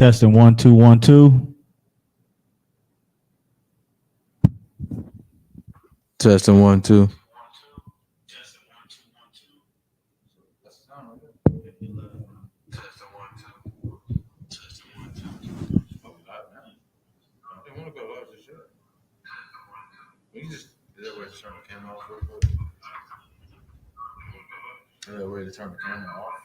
Testing 1 2 1 2. Testing 1 2. You just is that way to turn the camera off real quick? Is that way to turn the camera off?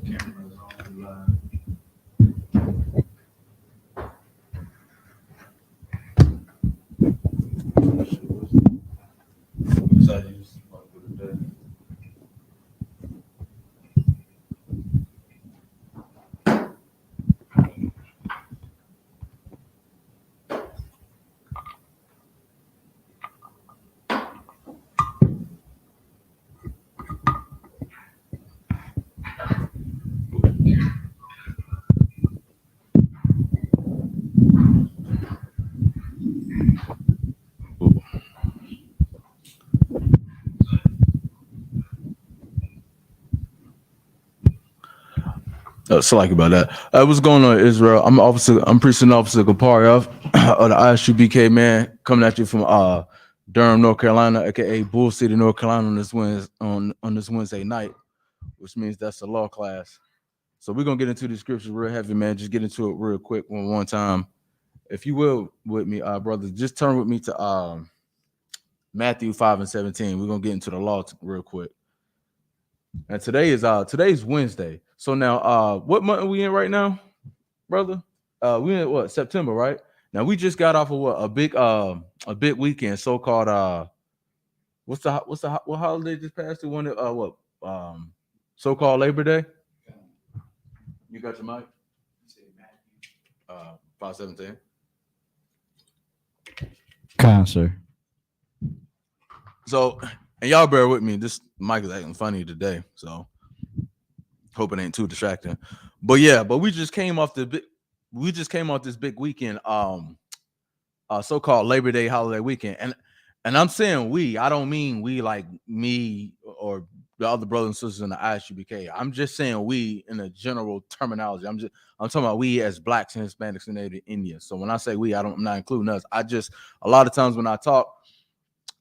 Cameras on live. So I use one for the day. Sorry about that. What's going on, Israel? I'm Precinct Officer Kapari of the Isupk, man, coming at you from Durham, North Carolina, aka Bull City, North Carolina, on this Wednesday night, which means that's a law class. So we're gonna get into the scriptures real heavy, man. Just get into it real quick one time. If you will with me, brother, just turn with me to Matthew 5:17. We're gonna get into the law real quick. And today's Wednesday. So now what month are we in right now, brother? We in what, September, right? Now we just got off of what, a big weekend, so-called what holiday just passed through? So-called Labor Day? You got your mic? 5:17. Concert. So, and y'all bear with me. This mic is acting funny today, so hope it ain't too distracting. But yeah, we just came off this big weekend, so-called Labor Day holiday weekend, and I'm saying we. I don't mean we like me or the other brothers and sisters in the ISUBK. I'm just saying we in a general terminology. I'm talking about we as Blacks and Hispanics and Native Indians. So when I say we, I'm not including us. A lot of times when I talk,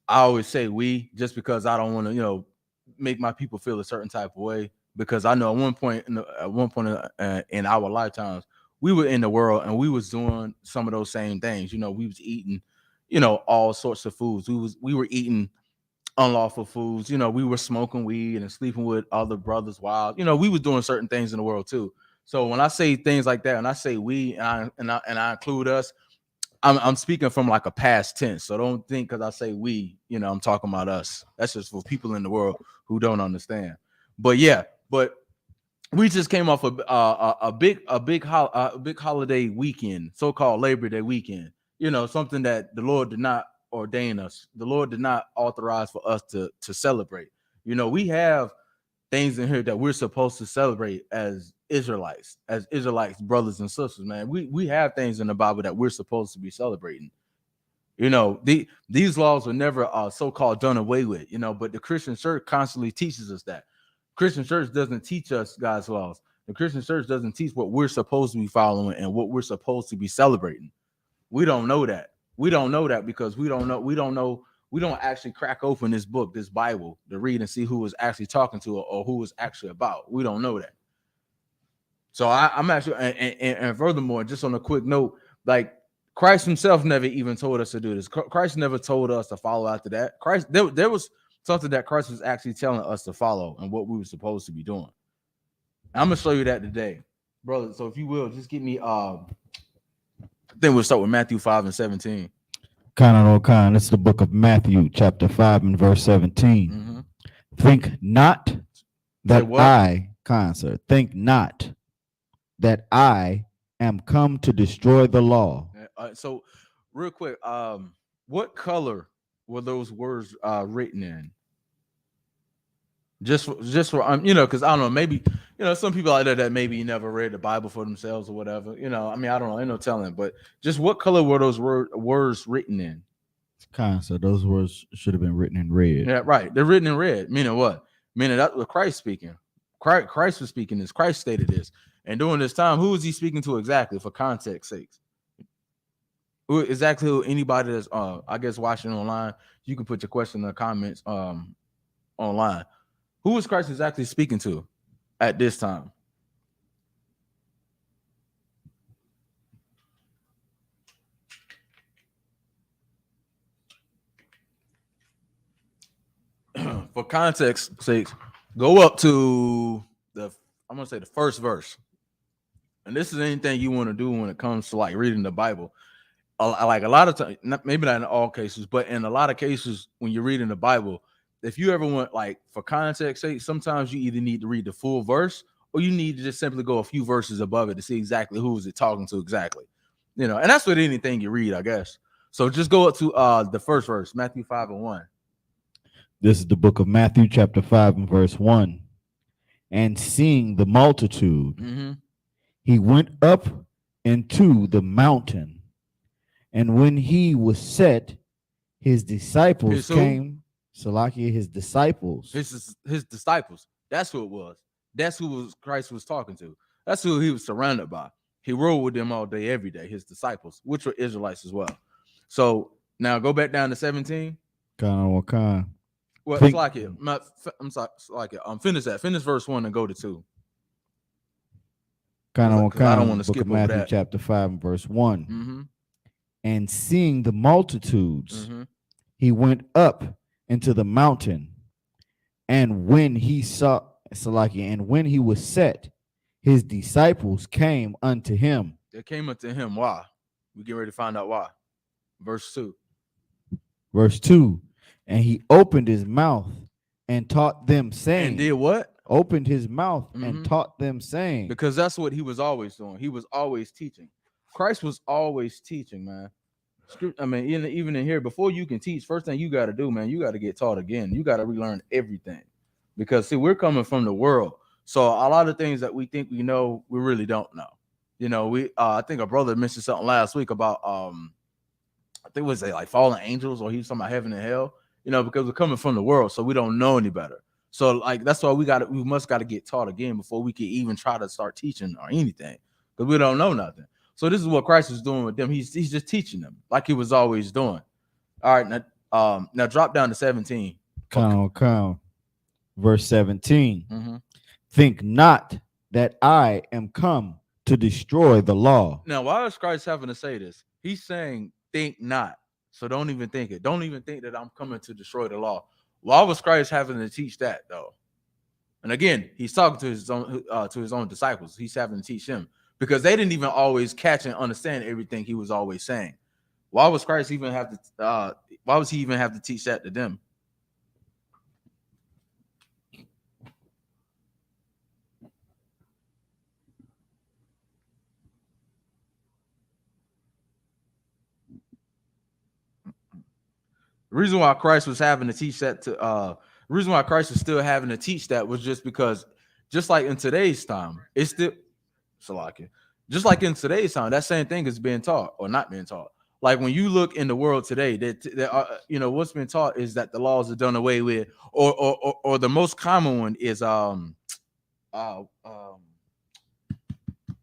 I always say we, just because I don't want to, make my people feel a certain type of way, because I know at one point in our lifetimes, we were in the world and we was doing some of those same things. We was eating, all sorts of foods. We were eating unlawful foods. We were smoking weed and sleeping with other brothers wild. We was doing certain things in the world too. So when I say things like that, and I say we, and I include us, I'm speaking from like a past tense. So don't think because I say we, I'm talking about us. That's just for people in the world who don't understand. But yeah, we just came off a big holiday weekend, so-called Labor Day weekend. Something that the Lord did not ordain us. The Lord did not authorize for us to celebrate. We have things in here that we're supposed to celebrate as Israelites, brothers and sisters, man. We have things in the Bible that we're supposed to be celebrating. These laws are never so-called done away with, but the Christian church constantly teaches us that. Christian church doesn't teach us God's laws. The Christian church doesn't teach what we're supposed to be following and what we're supposed to be celebrating. We don't know that. We don't know that because we don't actually crack open this book, this Bible, to read and see who is actually talking to or who is actually about. We don't know that. So I'm actually, and furthermore, just on a quick note, like Christ himself never even told us to do this. Christ never told us to follow after that. There was something that Christ was actually telling us to follow and what we were supposed to be doing. I'm gonna show you that today, brother. So if you will, just give me I think we'll start with Matthew 5:17. It's the book of Matthew, chapter 5 and verse 17. Mm-hmm. Think not that what? Think not that I am come to destroy the law. So real quick, what color were those words written in? Just for because I don't know, maybe some people out there that maybe never read the Bible for themselves or whatever. I don't know, ain't no telling. But just what color were those words written in? So those words should have been written in red. Yeah, right. They're written in red. Meaning what? Meaning that was Christ speaking. Christ was speaking this. Christ stated this. And during this time, who is he speaking to exactly? For context sakes, who anybody that's I guess watching online, you can put your question in the comments online. Who is Christ exactly speaking to at this time? for context sake, go up to I'm gonna say the first verse. And this is anything you want to do when it comes to like reading the Bible. Like a lot of times, maybe not in all cases, but in a lot of cases when you're reading the Bible, if you ever want, like for context sake, sometimes you either need to read the full verse or you need to just simply go a few verses above it to see exactly who is it talking to exactly. And that's with anything you read, I guess. So just go up to the first verse, Matthew 5:1. This is the book of Matthew, chapter 5, and verse 1. And seeing the multitude, he went up into the mountain. And when he was set, his disciples came. Salakia, his disciples. His disciples. That's who it was. That's who Christ was talking to. That's who he was surrounded by. He rode with them all day, every day, his disciples, which were Israelites as well. So now go back down to 17. Well, it's like it. I'm sorry, like it. Finish that. Finish verse 1 and go to 2. I don't want to skip over Matthew that. chapter 5 and verse 1. And seeing the multitudes, he went up into the mountain. And when he saw Salakia, and when he was set, his disciples came unto him. They came unto him. Why? We get ready to find out why. Verse 2. Verse 2. And he opened his mouth and taught them, saying. And did what? Opened his mouth and taught them, saying. Because that's what he was always doing. He was always teaching. Christ was always teaching, man. I mean, even in here, before you can teach, first thing you got to do, man, you got to get taught again. You got to relearn everything. Because, see, we're coming from the world. So a lot of things that we think we know, we really don't know. I think a brother mentioned something last week about, I think it was like fallen angels, or he was talking about heaven and hell, because we're coming from the world, so we don't know any better. So like, that's why we must got to get taught again before we can even try to start teaching or anything, because we don't know nothing. So this is what Christ is doing with them. He's just teaching them like he was always doing. All right, now drop down to 17. Come. Verse 17. Think not that I am come to destroy the law. Now, why is Christ having to say this? He's saying, think not. So don't even think it. Don't even think that I'm coming to destroy the law. Why was Christ having to teach that, though? And again, he's talking to his own disciples. He's having to teach them because they didn't even always catch and understand everything he was always saying. Why was Christ even have to? Why was he even have to teach that to them? The reason why Christ was having to teach that the reason why Christ is still having to teach that was just because, just like in today's time, it's still just like in today's time, that same thing is being taught or not being taught. Like when you look in the world today, that what's been taught is that the laws are done away with, or the most common one is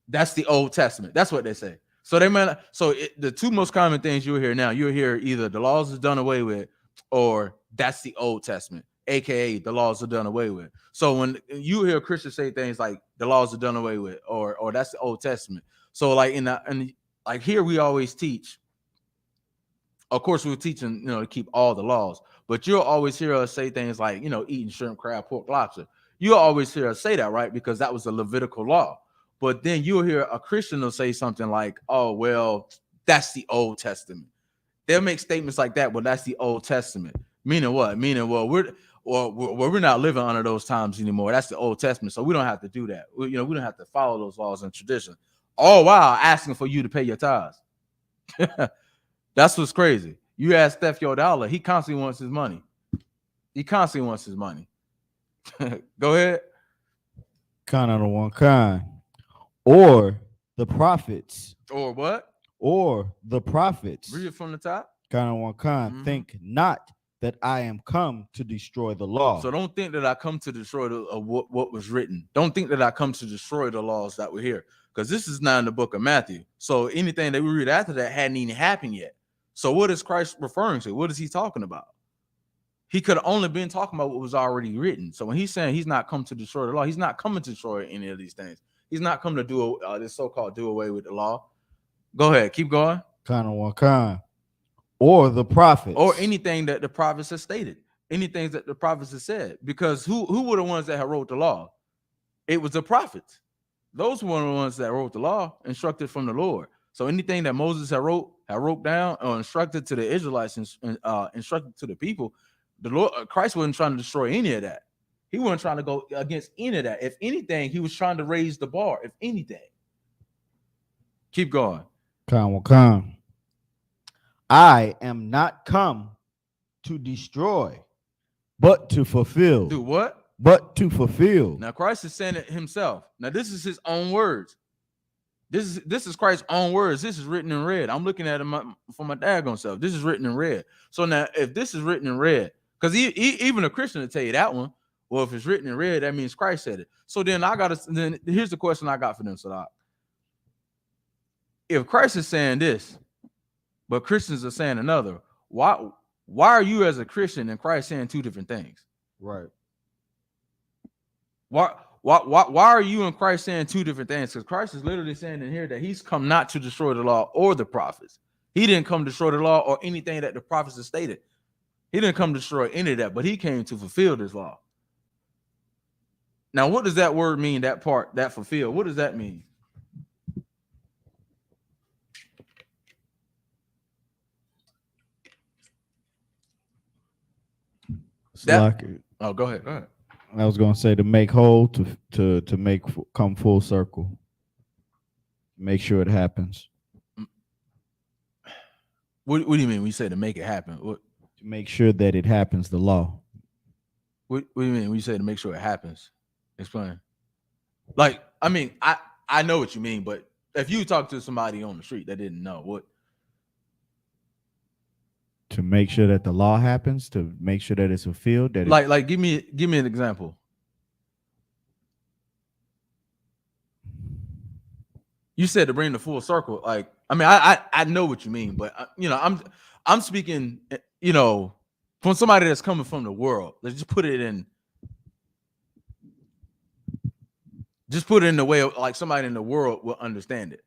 that's the Old Testament. That's what they say. So the two most common things you'll hear now, you'll hear either the laws are done away with, or that's the Old Testament, aka the laws are done away with. So when you hear Christians say things like the laws are done away with, or that's the Old Testament. So like like here we always teach. Of course, we're teaching to keep all the laws, but you'll always hear us say things like eating shrimp, crab, pork, lobster. You'll always hear us say that, right? Because that was a Levitical law. But then you'll hear a Christian will say something like, oh, well, that's the Old Testament. They'll make statements like that, but that's the Old Testament. Meaning what? Meaning, well, we're not living under those times anymore. That's the Old Testament. So we don't have to do that. We don't have to follow those laws and tradition. All while asking for you to pay your tithes. That's what's crazy. You ask Steph your dollar, he constantly wants his money. Go ahead. Kind of the one kind. Or the prophets. Or what? Or the prophets. Read it from the top. Kind of one kind. Think not that I am come to destroy the law. So don't think that I come to destroy what was written. Don't think that I come to destroy the laws that were here. Because this is now in the book of Matthew. So anything that we read after that hadn't even happened yet. So what is Christ referring to? What is he talking about? He could have only been talking about what was already written. So when he's saying he's not come to destroy the law, he's not coming to destroy any of these things. He's not coming to do this so-called do away with the law. Go ahead. Keep going. Kind of one kind. Or the prophets. Or anything that the prophets have stated. anything that the prophets have said, because who were the ones that had wrote the law? It was the prophets. Those were the ones that wrote the law, instructed from the Lord. So anything that Moses had wrote down or instructed to the Israelites and instructed to the people, the Lord Christ wasn't trying to destroy any of that. He wasn't trying to go against any of that. If anything, he was trying to raise the bar. If anything, keep going. Come. I am not come to destroy, but to fulfill. Do what? But to fulfill. Now Christ is saying it himself. Now this is his own words. This is Christ's own words. This is written in red. I'm looking at him for my daggone self. This is written in red. So now, if this is written in red, because even a Christian will tell you that one. Well, if it's written in red, that means Christ said it. So then then here's the question I got for them, Sadak. If Christ is saying this, but Christians are saying another, why are you as a Christian and Christ saying two different things? Right. Why are you and Christ saying two different things? Because Christ is literally saying in here that he's come not to destroy the law or the prophets. He didn't come to destroy the law or anything that the prophets have stated. He didn't come to destroy any of that, but he came to fulfill this law. Now, what does that word mean, that part, that fulfill? What does that mean? Oh, go ahead. I was gonna say to make whole, to make come full circle. Make sure it happens. What do you mean when you say to make it happen? What? To make sure that it happens, the law. What do you mean when you say to make sure it happens? Explain. Like, I mean, I know what you mean, but if you talk to somebody on the street that didn't know, what? To make sure that the law happens, to make sure that it's fulfilled. That like give me an example. You said to bring the full circle. Like, I mean, I know what you mean, but I'm speaking, from somebody that's coming from the world. Let's just put it in the way of, like, somebody in the world will understand it.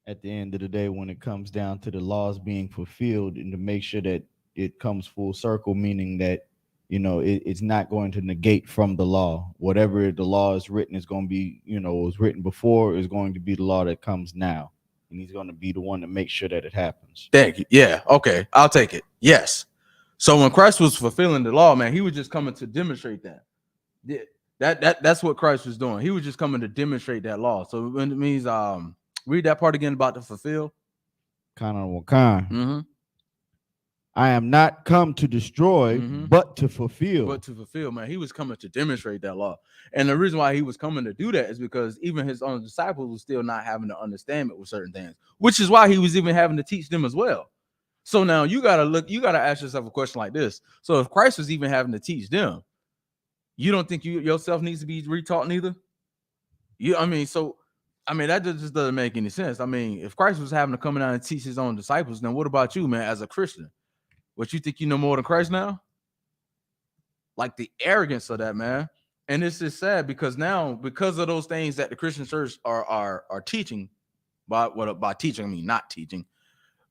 At the end of the day, when it comes down to the laws being fulfilled, and to make sure that it comes full circle, meaning that, it's not going to negate from the law. Whatever the law is written is going to be, was written before, is going to be the law that comes now. And he's going to be the one to make sure that it happens. Thank you. Yeah. Okay. I'll take it. Yes. So when Christ was fulfilling the law, man, he was just coming to demonstrate that. That's what Christ was doing. He was just coming to demonstrate that law. So when it means, read that part again about the fulfill. Mm-hmm. I am not come to destroy, but to fulfill. But to fulfill, man. He was coming to demonstrate that law. And the reason why he was coming to do that is because even his own disciples were still not having to understand it with certain things, which is why he was even having to teach them as well. So now you got to ask yourself a question like this. So if Christ was even having to teach them, you don't think you yourself needs to be retaught neither? That just doesn't make any sense. I mean, if Christ was having to come down and teach his own disciples, then what about you, man, as a Christian? What, you think you know more than Christ now? Like, the arrogance of that, man. And it's just sad because now, because of those things that the Christian church are teaching, by teaching, I mean not teaching,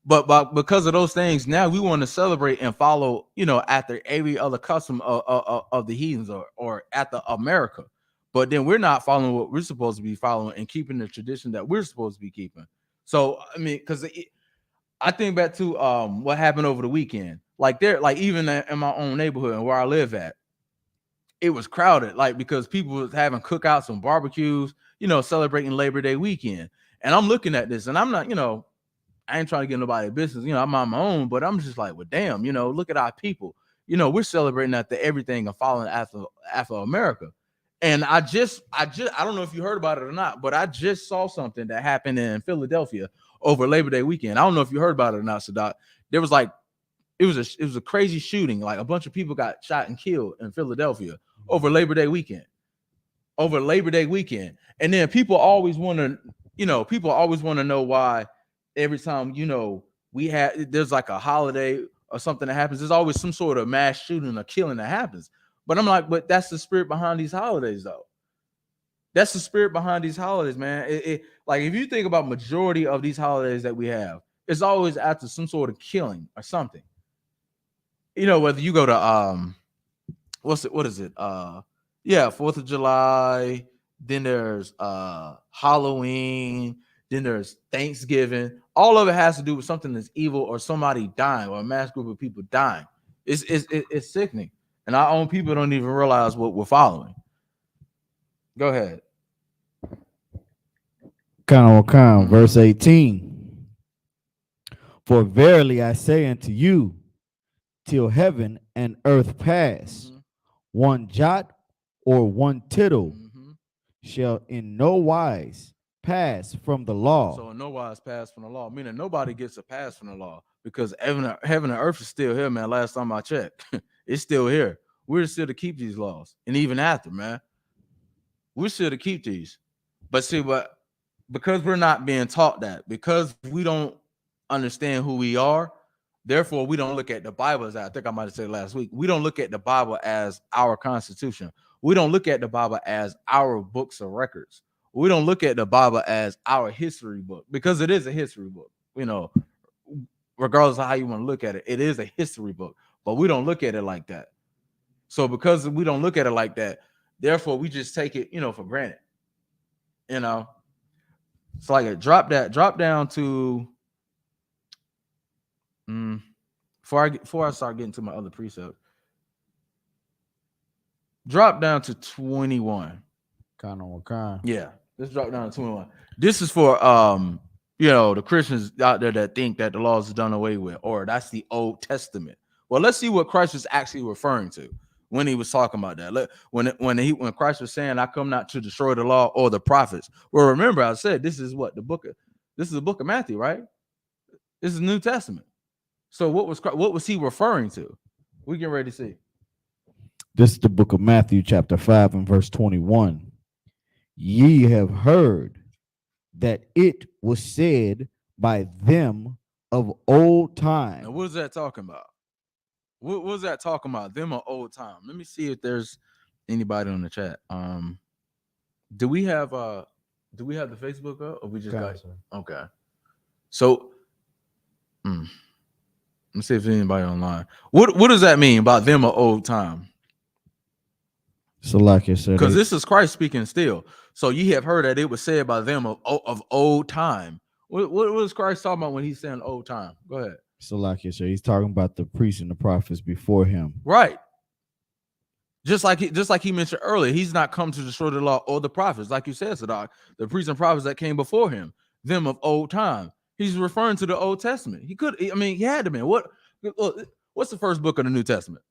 but because of those things, now we want to celebrate and follow, after every other custom of the heathens or after America. But then we're not following what we're supposed to be following and keeping the tradition that we're supposed to be keeping. So, I mean, because I think back to what happened over the weekend. Like, even in my own neighborhood and where I live at, it was crowded, like, because people was having cookouts and barbecues, celebrating Labor Day weekend. And I'm looking at this, and I'm not, I ain't trying to get nobody business, I'm on my own, but I'm just like, well, damn, look at our people. We're celebrating after everything and following after America. And I don't know if you heard about it or not, but I just saw something that happened in Philadelphia over Labor Day weekend. I don't know if you heard about it or not, Sadat. There was it was a crazy shooting. Like, a bunch of people got shot and killed in Philadelphia over Labor Day weekend. And then people always want to know why every time, there's like a holiday or something that happens, there's always some sort of mass shooting or killing that happens. But I'm like, but that's the spirit behind these holidays, though. That's the spirit behind these holidays, man. Like, if you think about majority of these holidays that we have, it's always after some sort of killing or something. you know, whether you go to what is it? 4th of July, then there's Halloween, then there's Thanksgiving. All of it has to do with something that's evil or somebody dying or a mass group of people dying. It's sickening. And our own people don't even realize what we're following. Go ahead. Verse 18. For verily I say unto you, till heaven and earth pass, one jot or one tittle shall in no wise pass from the law. So in no wise pass from the law, meaning nobody gets a pass from the law, because heaven and earth is still here, man. Last time I checked, it's still here. We're still to keep these laws, and even after, man, we're still to keep these. But see, because we're not being taught that, because we don't understand who we are, therefore we don't look at the Bible as, I think I might have said last week, we don't look at the Bible as our constitution. We don't look at the Bible as our books of records. We don't look at the Bible as our history book, because it is a history book. You know, regardless of how you want to look at it, it is a history book, but we don't look at it like that. So because we don't look at it like that, therefore we just take it, you know, for granted. You know, it's like a drop down to before I start getting to my other precept. Drop down to 21. Yeah, let's drop down to 21. This is for you know, the Christians out there that think that the laws are done away with, or that's the Old Testament. Well, let's see what Christ was actually referring to when he was talking about that. Look, when Christ was saying, "I come not to destroy the law or the prophets." Well, remember I said this is the book of Matthew, right? This is the New Testament. So what was he referring to? We get ready to see. This is the book of Matthew, chapter 5 and verse 21. Ye have heard that it was said by them of old time. Now, what is that talking about? What was that talking about? Them of old time. Let me see if there's anybody on the chat. Do we have the Facebook up, or we just got okay? So let me see if there's anybody online. What does that mean about them of old time? So like you said, because this is Christ speaking still. So ye have heard that it was said by them of old time. What was Christ talking about when he's saying old time? Go ahead. So like you said, he's talking about the priests and the prophets before him. Right. Just like he mentioned earlier, he's not come to destroy the law or the prophets, like you said, Sadak. The priests and prophets that came before him, them of old time. He's referring to the Old Testament. He had to be. What's the first book of the New Testament?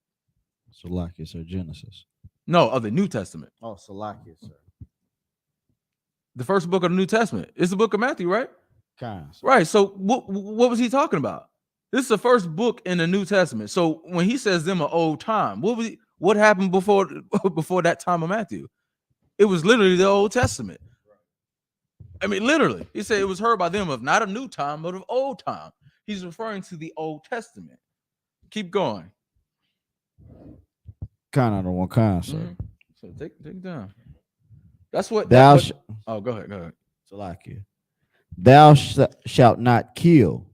So like you said, Genesis. No, of the New Testament. Oh, so like you said. The first book of the New Testament. It's the book of Matthew, right? Kind of. Right. So what was he talking about? This is the first book in the New Testament. So when he says them of old time, what happened before that time of Matthew? It was literally the Old Testament. I mean, literally, he said it was heard by them of not a new time, but of old time. He's referring to the Old Testament. Keep going. Kind of the one kind, sir. Mm-hmm. So take it down. That's what. Oh, go ahead. So like you. Thou shalt not kill.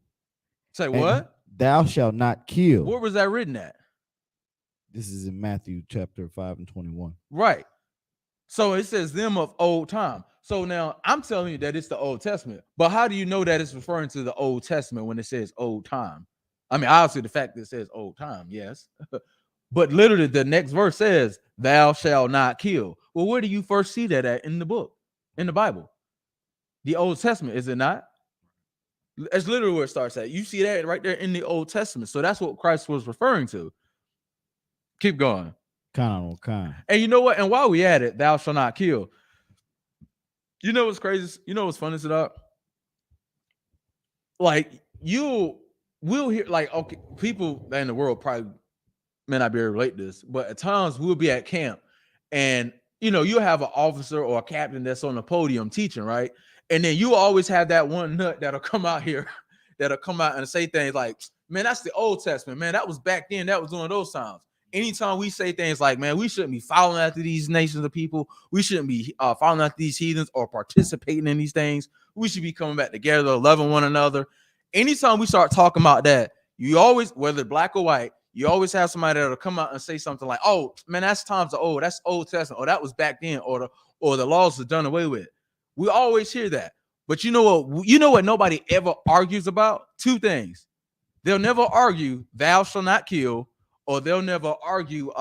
Say what? Thou shalt not kill. Where was that written at? This is in Matthew chapter 5 and 21. Right. So it says them of old time. So now I'm telling you that it's the Old Testament. But how do you know that it's referring to the Old Testament when it says old time? I mean, obviously the fact that it says old time, yes. But literally the next verse says, thou shalt not kill. Well, where do you first see that at in the book, in the Bible? The Old Testament, is it not? That's literally where it starts at. You see that right there in the Old Testament. So that's what Christ was referring to. Keep going. Kind. And you know what? And while we at it, thou shalt not kill. You know what's crazy? You know what's funny to that? Like, we'll hear, like, okay, people in the world probably may not be able to relate to this, but at times we'll be at camp and, you know, you'll have an officer or a captain that's on the podium teaching, right? And then you always have that one nut that'll come out here, that'll come out and say things like, man, that's the Old Testament, man. That was back then. That was one of those times. Anytime we say things like, man, we shouldn't be following after these nations of people. We shouldn't be following after these heathens or participating in these things. We should be coming back together, loving one another. Anytime we start talking about that, you always, whether black or white, you always have somebody that'll come out and say something like, "Oh man, that's times are old. That's Old Testament, or that was back then, or the laws are done away with." We always hear that, but you know what? You know what? Nobody ever argues about two things. They'll never argue, "Thou shalt not kill," or they'll never argue,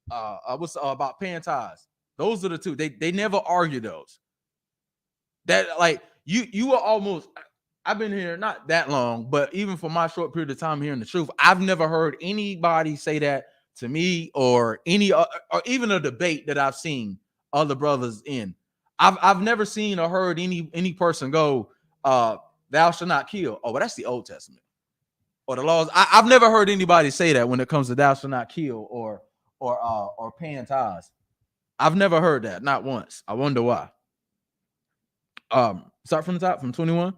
what's about paying tithes. Those are the two. They never argue those. That like you are almost. I've been here not that long, but even for my short period of time hearing the truth, I've never heard anybody say that to me or any or even a debate that I've seen other brothers in. I've never seen or heard any person go, "Thou shalt not kill." Oh, well, that's the Old Testament or the laws. I've never heard anybody say that when it comes to "Thou shalt not kill" or paying tithes. I've never heard that, not once. I wonder why. Start from the top, from 21.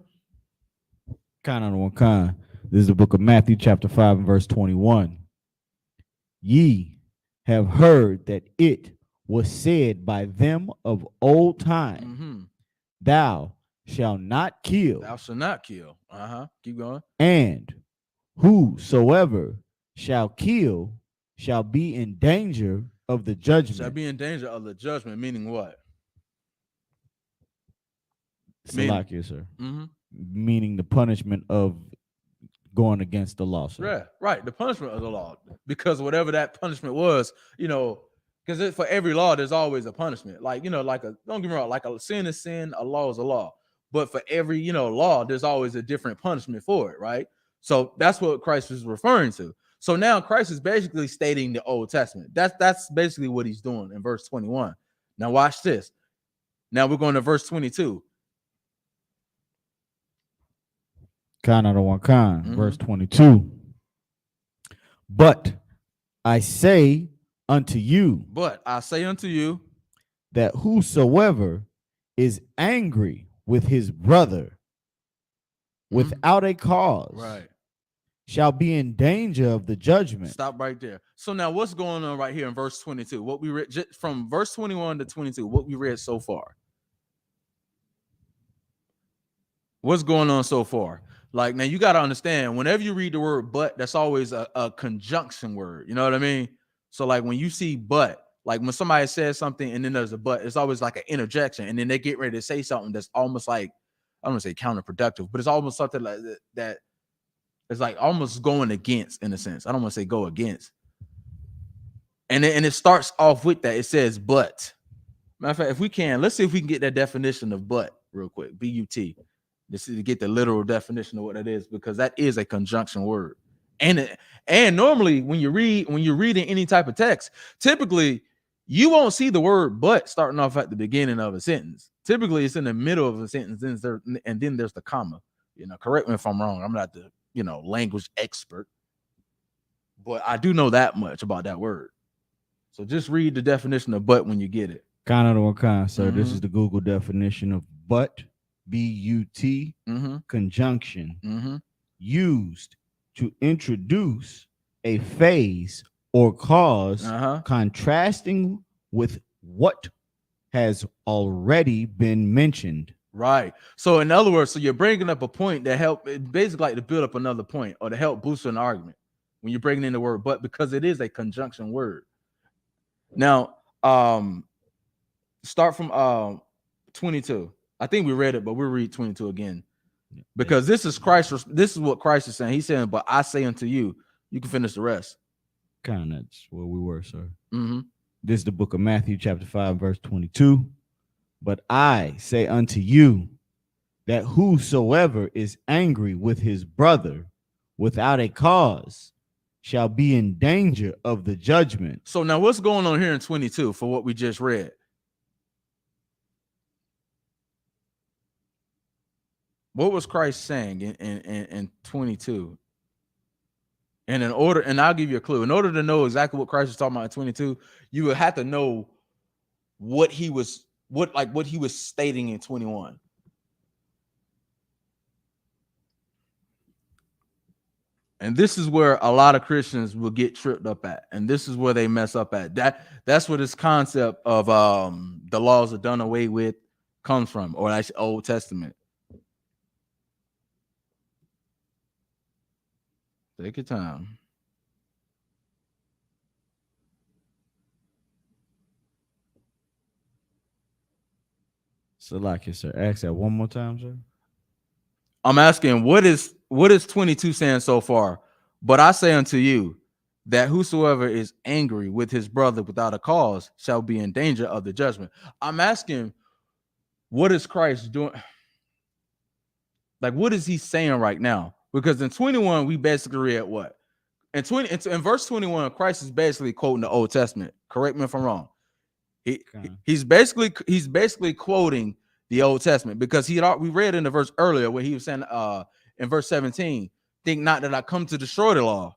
This is the book of Matthew, chapter 5, and verse 21. Ye have heard that it was said by them of old time, thou shalt not kill. Thou shalt not kill. Keep going. And whosoever shall kill shall be in danger of the judgment. Shall be in danger of the judgment, meaning what? Salakia, sir. Meaning the punishment of going against the law, sir. Right. The punishment of the law. Because whatever that punishment was, because for every law, there's always a punishment. Like, don't get me wrong, like a sin is sin, a law is a law. But for every, law, there's always a different punishment for it, right? So that's what Christ is referring to. So now Christ is basically stating the Old Testament. That's basically what he's doing in verse 21. Now watch this. Now we're going to verse 22. Verse 22. But I say unto you that whosoever is angry with his brother without a cause shall be in danger of the judgment. Stop right there. So now what's going on right here in verse 22? What we read from verse 21 to 22, what we read so far. What's going on so far? Like, now you got to understand, whenever you read the word "but," that's always a conjunction word. You know what I mean? So like when you see "but," like when somebody says something and then there's a "but," it's always like an interjection, and then they get ready to say something that's almost like, I don't want to say counterproductive, but it's almost something like that. It's like almost going against, in a sense. I don't want to say go against. And it starts off with that. It says "but." Matter of fact, if we can, let's see if we can get that definition of "but" real quick. B-U-T. This is to get the literal definition of what it is, because that is a conjunction word. And normally when you're reading any type of text, typically you won't see the word "but" starting off at the beginning of a sentence. Typically it's in the middle of a sentence, and then there's the comma. Correct me if I'm wrong. I'm not the language expert, but I do know that much about that word. So just read the definition of "but" when you get it. Sir. This is the Google definition of "but." B-U-T, conjunction, used to introduce a phase or cause contrasting with what has already been mentioned. Right. So in other words, so you're bringing up a point that help, basically like to build up another point or to help boost an argument when you're bringing in the word "but," because it is a conjunction word. Now, start from 22. I think we read it, but we'll read 22 again, because this is Christ. This is what Christ is saying. He's saying, "But I say unto you," you can finish the rest. That's where we were, sir. This is the book of Matthew, chapter 5, verse 22. But I say unto you that whosoever is angry with his brother without a cause shall be in danger of the judgment. So now what's going on here in 22 for what we just read? What was Christ saying in 22? And I'll give you a clue. In order to know exactly what Christ was talking about in 22, you would have to know what he was stating in 21. And this is where a lot of Christians will get tripped up at, and this is where they mess up at. That's where this concept of the laws are done away with comes from, or actually Old Testament. Take your time. Salakia, sir. Ask that one more time, sir. I'm asking, what is 22 saying so far? But I say unto you that whosoever is angry with his brother without a cause shall be in danger of the judgment. I'm asking, what is Christ doing? Like, what is he saying right now? Because in 21, we basically read what? In verse 21, Christ is basically quoting the Old Testament. Correct me if I'm wrong. He's basically quoting the Old Testament, because we read in the verse earlier where he was saying in verse 17, think not that I come to destroy the law.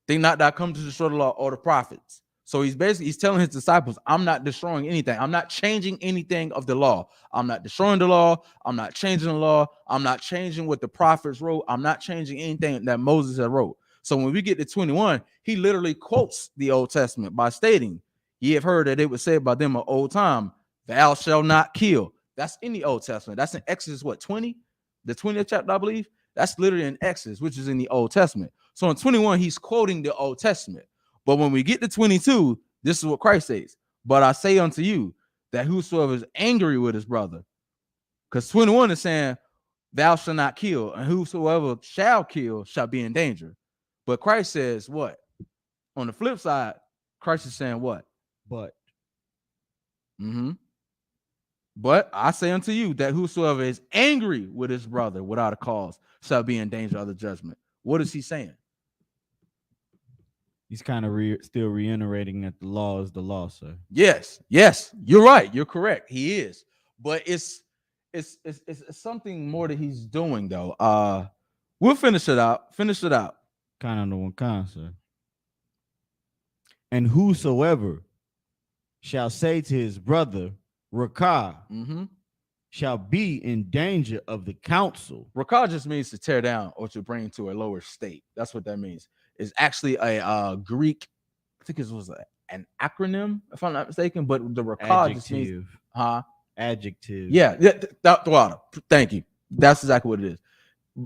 Think not that I come to destroy the law or the prophets. So he's telling his disciples, I'm not destroying anything. I'm not changing anything of the law. I'm not destroying the law. I'm not changing the law. I'm not changing what the prophets wrote. I'm not changing anything that Moses had wrote. So when we get to 21, he literally quotes the Old Testament by stating, ye have heard that it was said by them of old time, thou shalt not kill. That's in the Old Testament. That's in Exodus, 20? The 20th chapter, I believe. That's literally in Exodus, which is in the Old Testament. So in 21, he's quoting the Old Testament. But when we get to 22, this is what Christ says. But I say unto you that whosoever is angry with his brother, because 21 is saying, thou shalt not kill, and whosoever shall kill shall be in danger. But Christ says what? On the flip side, Christ is saying what? But. But I say unto you that whosoever is angry with his brother without a cause shall be in danger of the judgment. What is he saying? He's kind of still reiterating that the law is the law, sir. Yes, you're right. You're correct. He is, but it's something more that he's doing though. We'll finish it out. Kind of the one kind, sir. And whosoever shall say to his brother, Rakah, shall be in danger of the council. Rakah just means to tear down or to bring to a lower state. That's what that means. It's actually a Greek, I think it was an acronym, if I'm not mistaken, but the Rakah just means adjective. Yeah, thank you. That's exactly what it is.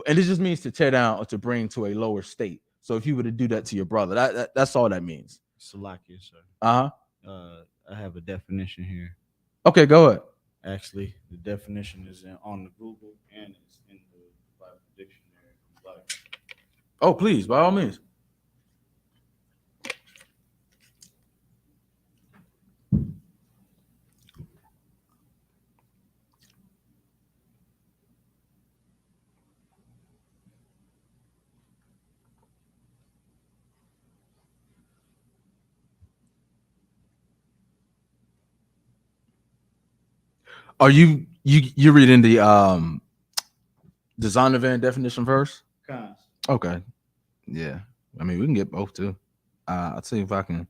And it just means to tear down or to bring to a lower state. So if you were to do that to your brother, that's all that means. Salakia, sir. I have a definition here. Okay, go ahead. Actually, the definition is on the Google and it's in the Bible dictionary. Oh, please, by all means. Are you reading the Zondervan definition first? Okay. Yeah. I mean, we can get both too. I'll see if I can.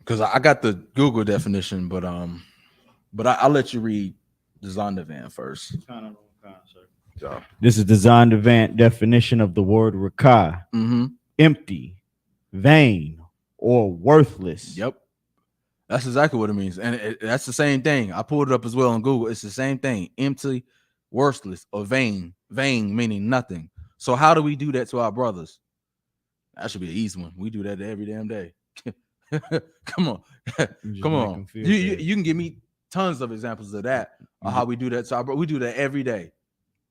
Because I got the Google definition, but I'll let you read the Zondervan first. So, this is the Zondervan definition of the word Rakah. Empty, vain, or worthless. Yep. That's exactly what it means. And that's the same thing. I pulled it up as well on Google. It's the same thing. Empty, worthless, or vain. Vain meaning nothing. So how do we do that to our brothers? That should be an easy one. We do that every damn day. Come on. Come on. You can give me tons of examples of that, of how we do that to our brothers. We do that every day.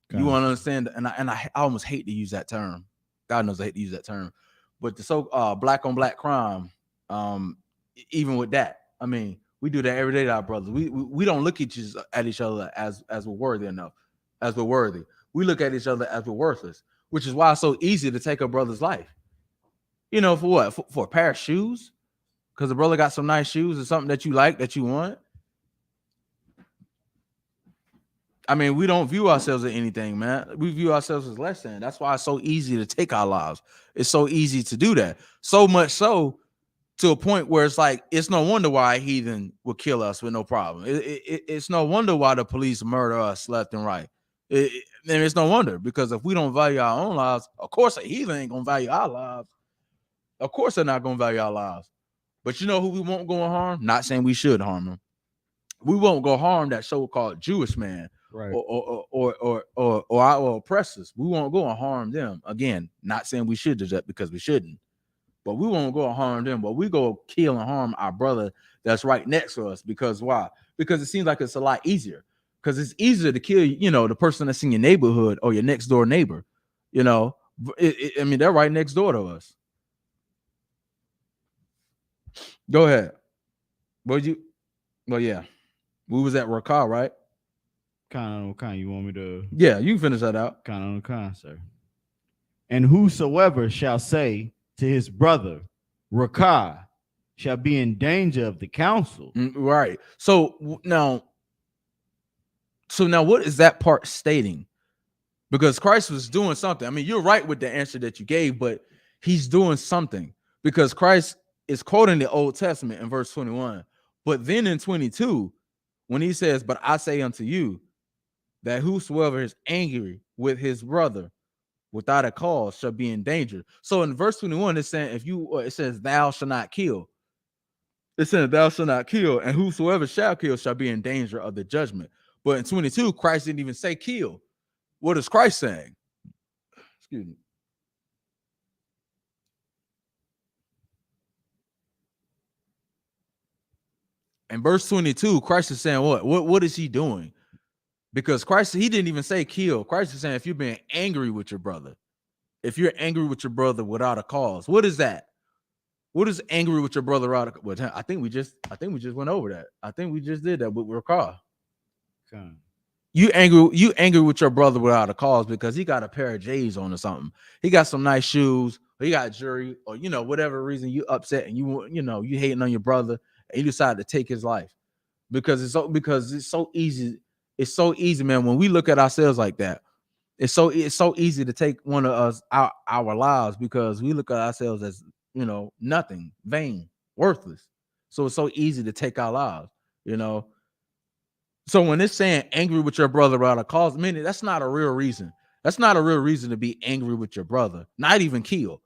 You want to understand? And I almost hate to use that term. God knows I hate to use that term. But the black on black crime, even with that, I mean, we do that every day to our brothers. We don't look at each other as we're worthy enough, as we're worthy. We look at each other as we're worthless, which is why it's so easy to take a brother's life. You know, for what? For a pair of shoes? Because the brother got some nice shoes or something that you like, that you want. I mean, we don't view ourselves as anything, man. We view ourselves as less than. That's why it's so easy to take our lives. It's so easy to do that. So much so to a point where it's like, it's no wonder why a heathen will kill us with no problem. It's no wonder why the police murder us left and right. And it's no wonder, because if we don't value our own lives, of course a heathen ain't going to value our lives. Of course they're not going to value our lives. But you know who we won't go and harm? Not saying we should harm them. We won't go harm that so-called Jewish man. Right. Or our oppressors. We won't go and harm them. Again, not saying we should do that, because we shouldn't. but we won't go and harm them, but we go kill and harm our brother that's right next to us. Because why? Because it seems like it's a lot easier. Because it's easier to kill, the person that's in your neighborhood or your next door neighbor. I mean, they're right next door to us. Go ahead. Well, yeah. We was at Rakah, right? Kind of, you want me to? Yeah, you can finish that out. Kind of, sir. And whosoever shall say to his brother, Rakah, shall be in danger of the council. Right. So now what is that part stating? Because Christ was doing something. I mean, you're right with the answer that you gave, but he's doing something because Christ is quoting the Old Testament in verse 21. But then in 22, when he says, but I say unto you that whosoever is angry with his brother without a cause shall be in danger. So in verse 21, it's saying, it says, thou shalt not kill. It says, thou shalt not kill, and whosoever shall kill shall be in danger of the judgment. But in 22, Christ didn't even say kill. What is Christ saying? Excuse me. In verse 22, Christ is saying what? What is he doing? Because Christ, he didn't even say kill. Christ is saying if you're being angry with your brother, if you're angry with your brother without a cause, what is that? What is angry with your brother out of? Well, I think we just went over that. I think we just did that with Rakah. Okay. You angry with your brother without a cause because he got a pair of J's on or something. He got some nice shoes, or he got jewelry, or whatever reason you upset and you hating on your brother and you decide to take his life because it's so easy. It's so easy, man. When we look at ourselves like that, it's so easy to take one of us our lives because we look at ourselves as nothing, vain, worthless. So it's so easy to take our lives, So when it's saying angry with your brother without a cause, meaning that's not a real reason. That's not a real reason to be angry with your brother, not even kill.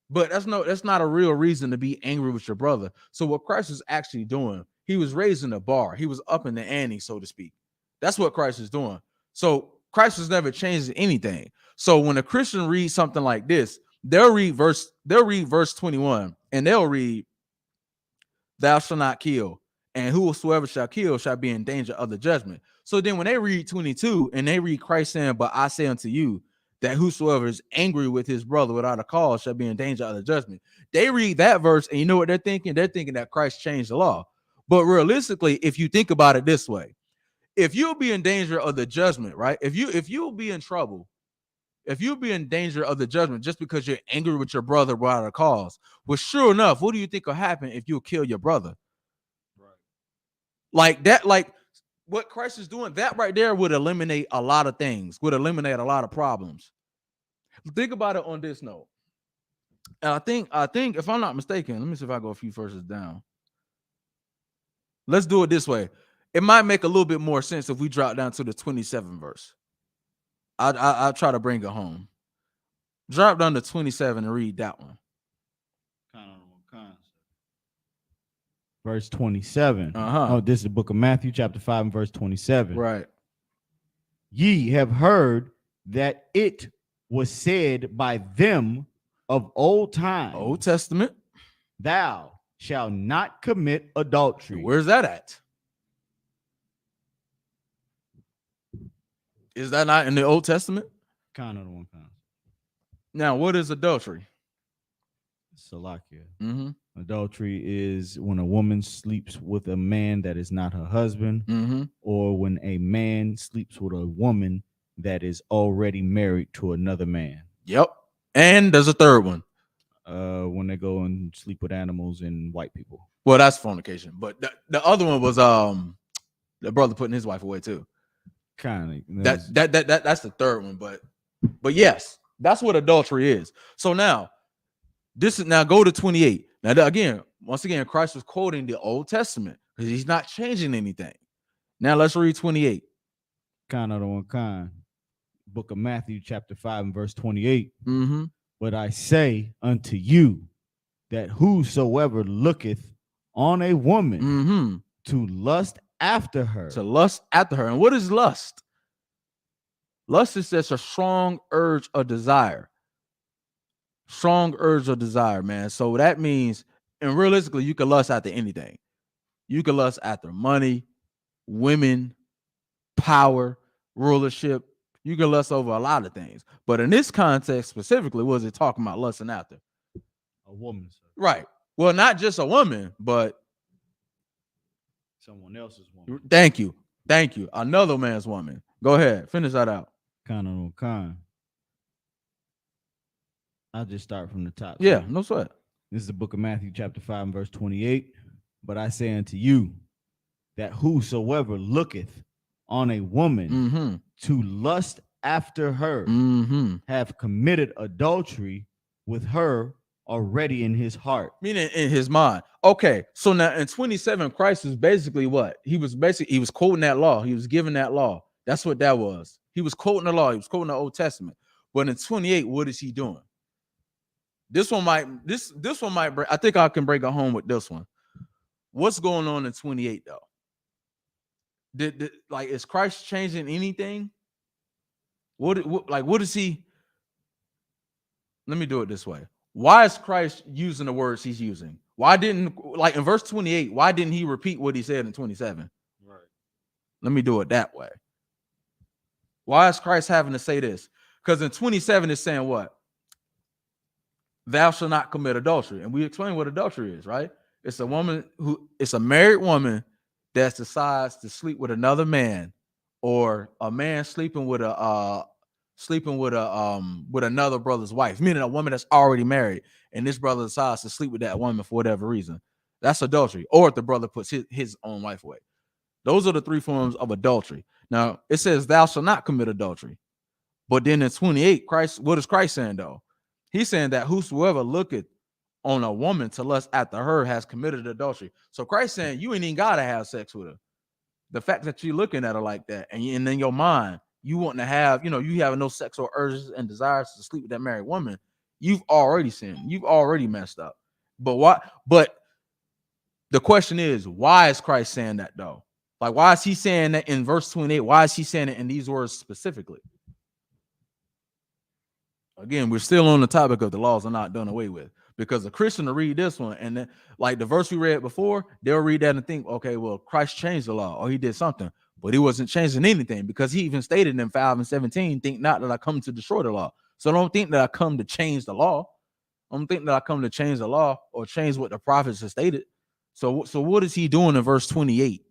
But that's not a real reason to be angry with your brother. So what Christ is actually doing, he was raising the bar. He was upping the ante, so to speak. That's what Christ is doing. So Christ was never changing anything. So when a Christian reads something like this, they'll read verse 21 and they'll read, thou shalt not kill, and whosoever shall kill shall be in danger of the judgment. So then when they read 22 and they read Christ saying, but I say unto you that whosoever is angry with his brother without a cause shall be in danger of the judgment. They read that verse and you know what they're thinking? They're thinking that Christ changed the law. But realistically, if you think about it this way, if you'll be in danger of the judgment, right? If you'll be in trouble, if you'll be in danger of the judgment just because you're angry with your brother without a cause, well, sure enough, what do you think will happen if you kill your brother? Right. Like that, like what Christ is doing, that right there would eliminate a lot of things, would eliminate a lot of problems. Think about it on this note. And I think if I'm not mistaken, let me see if I go a few verses down. Let's do it this way. It might make a little bit more sense if we drop down to the 27th verse. I'll try to bring it home. Drop down to 27 and read that one. Verse 27. Oh, this is the book of Matthew, chapter 5, and verse 27. Right. Ye have heard that it was said by them of old time. Old Testament. Thou shalt not commit adultery. Where's that at? Is that not in the Old Testament? Kind of the one kind. Now, what is adultery? Salakia. Mm-hmm. Adultery is when a woman sleeps with a man that is not her husband, or when a man sleeps with a woman that is already married to another man. Yep. And there's a third one. When they go and sleep with animals and white people. Well, that's fornication. But the other one was the brother putting his wife away too. Kind of. That's the third one. But yes, that's what adultery is. So now go to 28. Now again, once again, Christ was quoting the Old Testament because he's not changing anything. Now let's read 28. Kind of the one kind. Book of Matthew, chapter 5, and verse 28. But I say unto you that whosoever looketh on a woman to lust after her. And what is lust? Lust is just a strong urge or desire strong urge or desire, man. So that means, and realistically, you can lust after anything. You can lust after money, women, power, rulership. You can lust over a lot of things. But in this context specifically, what was it talking about lusting after? A woman, sir. Right. Well, not just a woman, but Someone else's woman. thank you. Thank you. Another man's woman. Go ahead. Finish that out. Kind. I'll just start from the top. Yeah, sir. no sweat. This is the book of Matthew, chapter 5, and verse 28. But I say unto you that whosoever looketh on a woman to lust after her have committed adultery with her already in his heart. Meaning in his mind. Okay, so now in 27, Christ was basically what? He was quoting that law. He was giving that law. That's what that was. He was quoting the law. He was quoting the Old Testament. But in 28, what is he doing? This one might break. I think I can break it home with this one. What's going on in 28 though? Is Christ changing anything? What is he? Let me do it this way. Why is Christ using the words he's using? Why didn't, like in verse 28, why didn't he repeat what he said in 27? Right. Let me do it that way. Why is Christ having to say this? Because in 27 it's saying what? Thou shalt not commit adultery. And we explain what adultery is, right? It's a married woman that decides to sleep with another man, or a man sleeping with another brother's wife, meaning a woman that's already married, and this brother decides to sleep with that woman for whatever reason. That's adultery. Or if the brother puts his own wife away. Those are the three forms of adultery. Now, it says thou shalt not commit adultery. But then in 28, what is Christ saying though? He's saying that whosoever looketh on a woman to lust after her has committed adultery. So Christ saying you ain't even gotta have sex with her. The fact that you're looking at her like that, and in your mind, you want to have, you have no sexual urges and desires to sleep with that married woman, you've already sinned. You've already messed up. But why? But the question is, why is Christ saying that though? Like, why is he saying that in verse 28? Why is he saying it in these words specifically? Again, we're still on the topic of the laws are not done away with, because a Christian will read this one, and then, like the verse we read before, they'll read that and think, okay, well, Christ changed the law or he did something, but he wasn't changing anything, because he even stated in 5:17, think not that I come to destroy the law. So don't think that I come to change the law. I don't think that I come to change the law or change what the prophets have stated. So what is he doing in verse 28?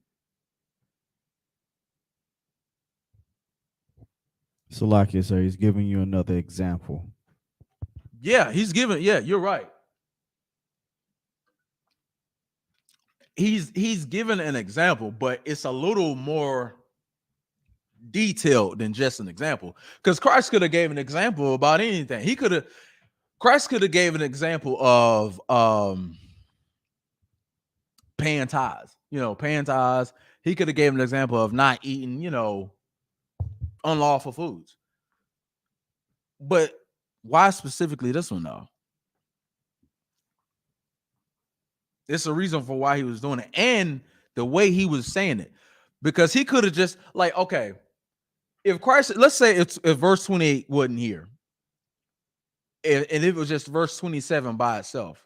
Salakia, sir, he's giving you another example. Yeah, you're right. He's given an example, but it's a little more detailed than just an example. Because Christ could have gave an example about anything. Christ could have gave an example of paying tithes. Paying tithes. He could have gave an example of not eating, unlawful foods. But why specifically this one though? It's a reason for why he was doing it, and the way he was saying it, because he could have just okay, if Christ, let's say if verse 28 wasn't here, and it was just verse 27 by itself,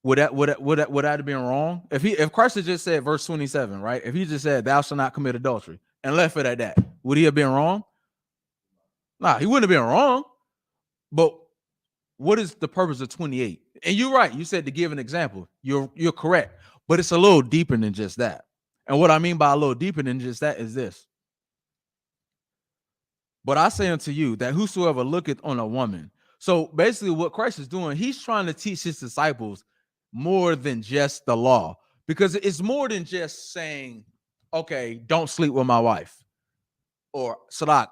would that have been wrong? If Christ had just said verse 27, right? If he just said thou shalt not commit adultery and left it at that, would he have been wrong? Nah, he wouldn't have been wrong. But what is the purpose of 28? And you're right. You said to give an example. You're correct. But it's a little deeper than just that. And what I mean by a little deeper than just that is this. But I say unto you that whosoever looketh on a woman. So basically what Christ is doing, he's trying to teach his disciples more than just the law. Because it's more than just saying, okay, don't sleep with my wife. Or Sadak,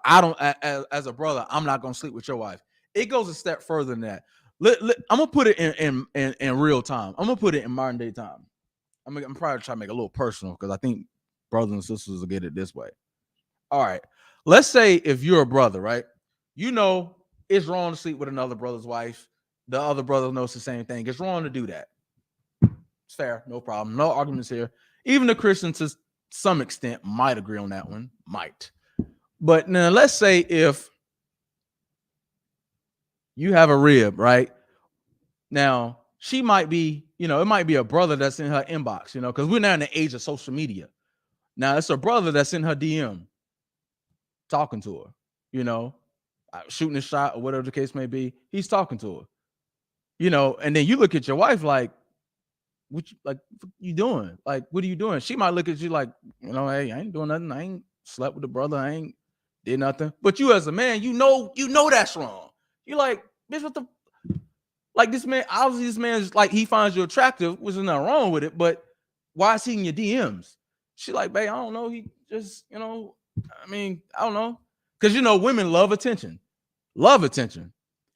as a brother, I'm not gonna sleep with your wife. It goes a step further than that. I'm gonna put it in real time. I'm gonna put it in modern day time. I'm probably trying to make it a little personal, because I think brothers and sisters will get it this way. All right, let's say if you're a brother, right? It's wrong to sleep with another brother's wife. The other brother knows the same thing. It's wrong to do that. It's fair, no problem, no arguments here. Even the Christians, to some extent, might agree on that one. Might. But now let's say if you have a rib, right? Now, she might be, it might be a brother that's in her inbox, because we're now in the age of social media. Now, it's a brother that's in her DM talking to her, shooting a shot or whatever the case may be. He's talking to her, and then you look at your wife like, what you doing? Like, what are you doing? She might look at you like, hey, I ain't doing nothing. I ain't slept with the brother. I ain't did nothing. But you as a man, you know that's wrong. You're like, bitch, what the, like this man, obviously this man's like, he finds you attractive, which is nothing wrong with it, but why is he in your DMs? She like, babe, I don't know. He just, I don't know. Because, women love attention.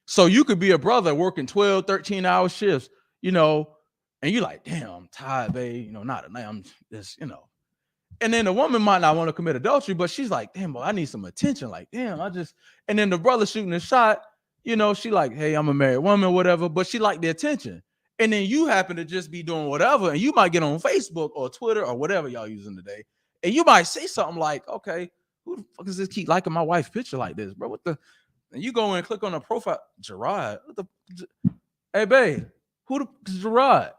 So you could be a brother working 12, 13-hour shifts, and you're like, damn, I'm tired, babe. Not tonight. I'm just, And then the woman might not want to commit adultery, but she's like, damn, boy, I need some attention. Like, damn, and then the brother shooting a shot, she like, hey, I'm a married woman, whatever, but she like the attention. And then you happen to just be doing whatever, and you might get on Facebook or Twitter or whatever y'all using today, and you might say something like, okay, who the fuck is this keep liking my wife's picture like this, bro? And you go in and click on the profile, Gerard. Hey, babe, who the Gerard?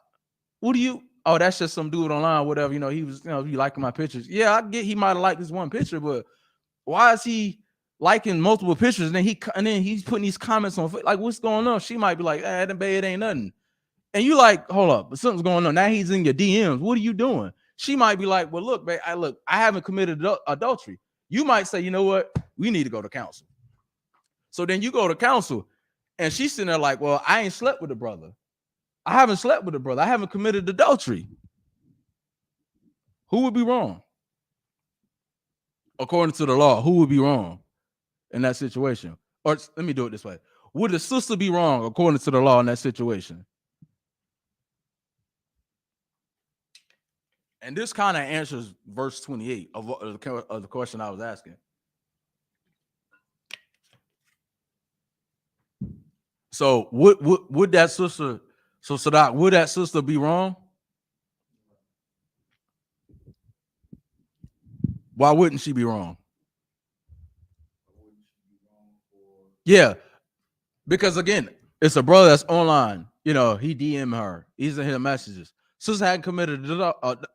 Who do you? Oh, that's just some dude online, whatever. He was, you liking my pictures. Yeah, I get he might have liked this one picture, but why is he liking multiple pictures? And then he's putting these comments on, like, what's going on? She might be like, babe, it ain't nothing. And you like, hold up, but something's going on. Now he's in your DMs. What are you doing? She might be like, well, look, babe, I haven't committed adultery. You might say, you know what? We need to go to counsel. So then you go to counsel, and she's sitting there like, well, I ain't slept with the brother. I haven't slept with the brother. I haven't committed adultery. Who would be wrong? According to the law, who would be wrong in that situation? Or let me do it this way. Would the sister be wrong according to the law in that situation? And this kind of answers verse 28 of the question I was asking. So would that sister, so Sadak, would that sister be wrong? Why wouldn't she be wrong? Yeah, because again, it's a brother that's online. He DM her. He's in his messages. Sister hadn't committed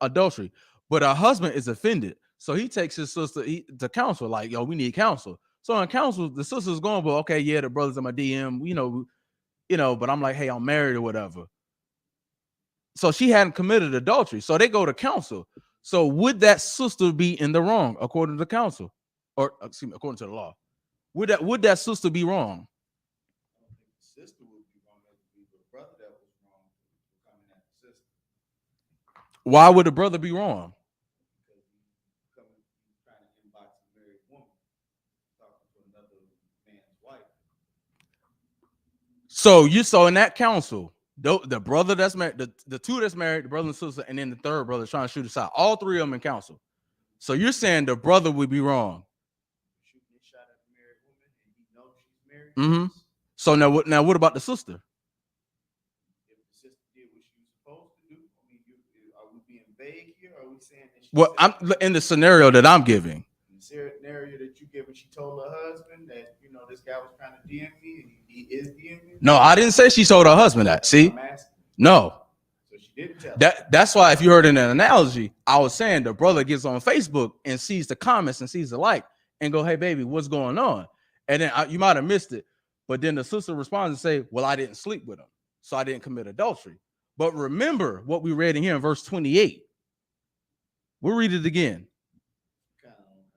adultery, but her husband is offended. So he takes his sister to counsel, like, yo, we need counsel. So in counsel, the sister's going, well, okay, yeah, the brother's in my DM, but I'm like, hey, I'm married or whatever. So she hadn't committed adultery. So they go to counsel. So would that sister be in the wrong according to counsel, or excuse me, according to the law? Would that sister be wrong? I don't think the sister would be wrong. It would be the brother that was wrong for coming at the sister. Why would the brother be wrong? Because he's trying to inbox a married woman, talking to another man's wife. So in that counsel, the brother that's married, the two that's married, the brother and sister, and then the third brother trying to shoot us out. All three of them in counsel. So you're saying the brother would be wrong. Shooting a shot at a married woman, and he knows she's married. Mm-hmm. So now what about the sister? If the sister did what she was supposed to do, are we being vague here? Or are we saying that? Well, I'm in the scenario that I'm giving. The scenario that you give, when she told her husband that this guy was trying to DM me, and he is DMing me. No, I didn't say she told her husband that. See, no. So she didn't tell. That's why if you heard in an analogy, I was saying the brother gets on Facebook and sees the comments and sees the like and go, hey baby, what's going on? And then you might have missed it, but then the sister responds and say, well, I didn't sleep with him, so I didn't commit adultery. But remember what we read in here in verse 28. We'll read it again.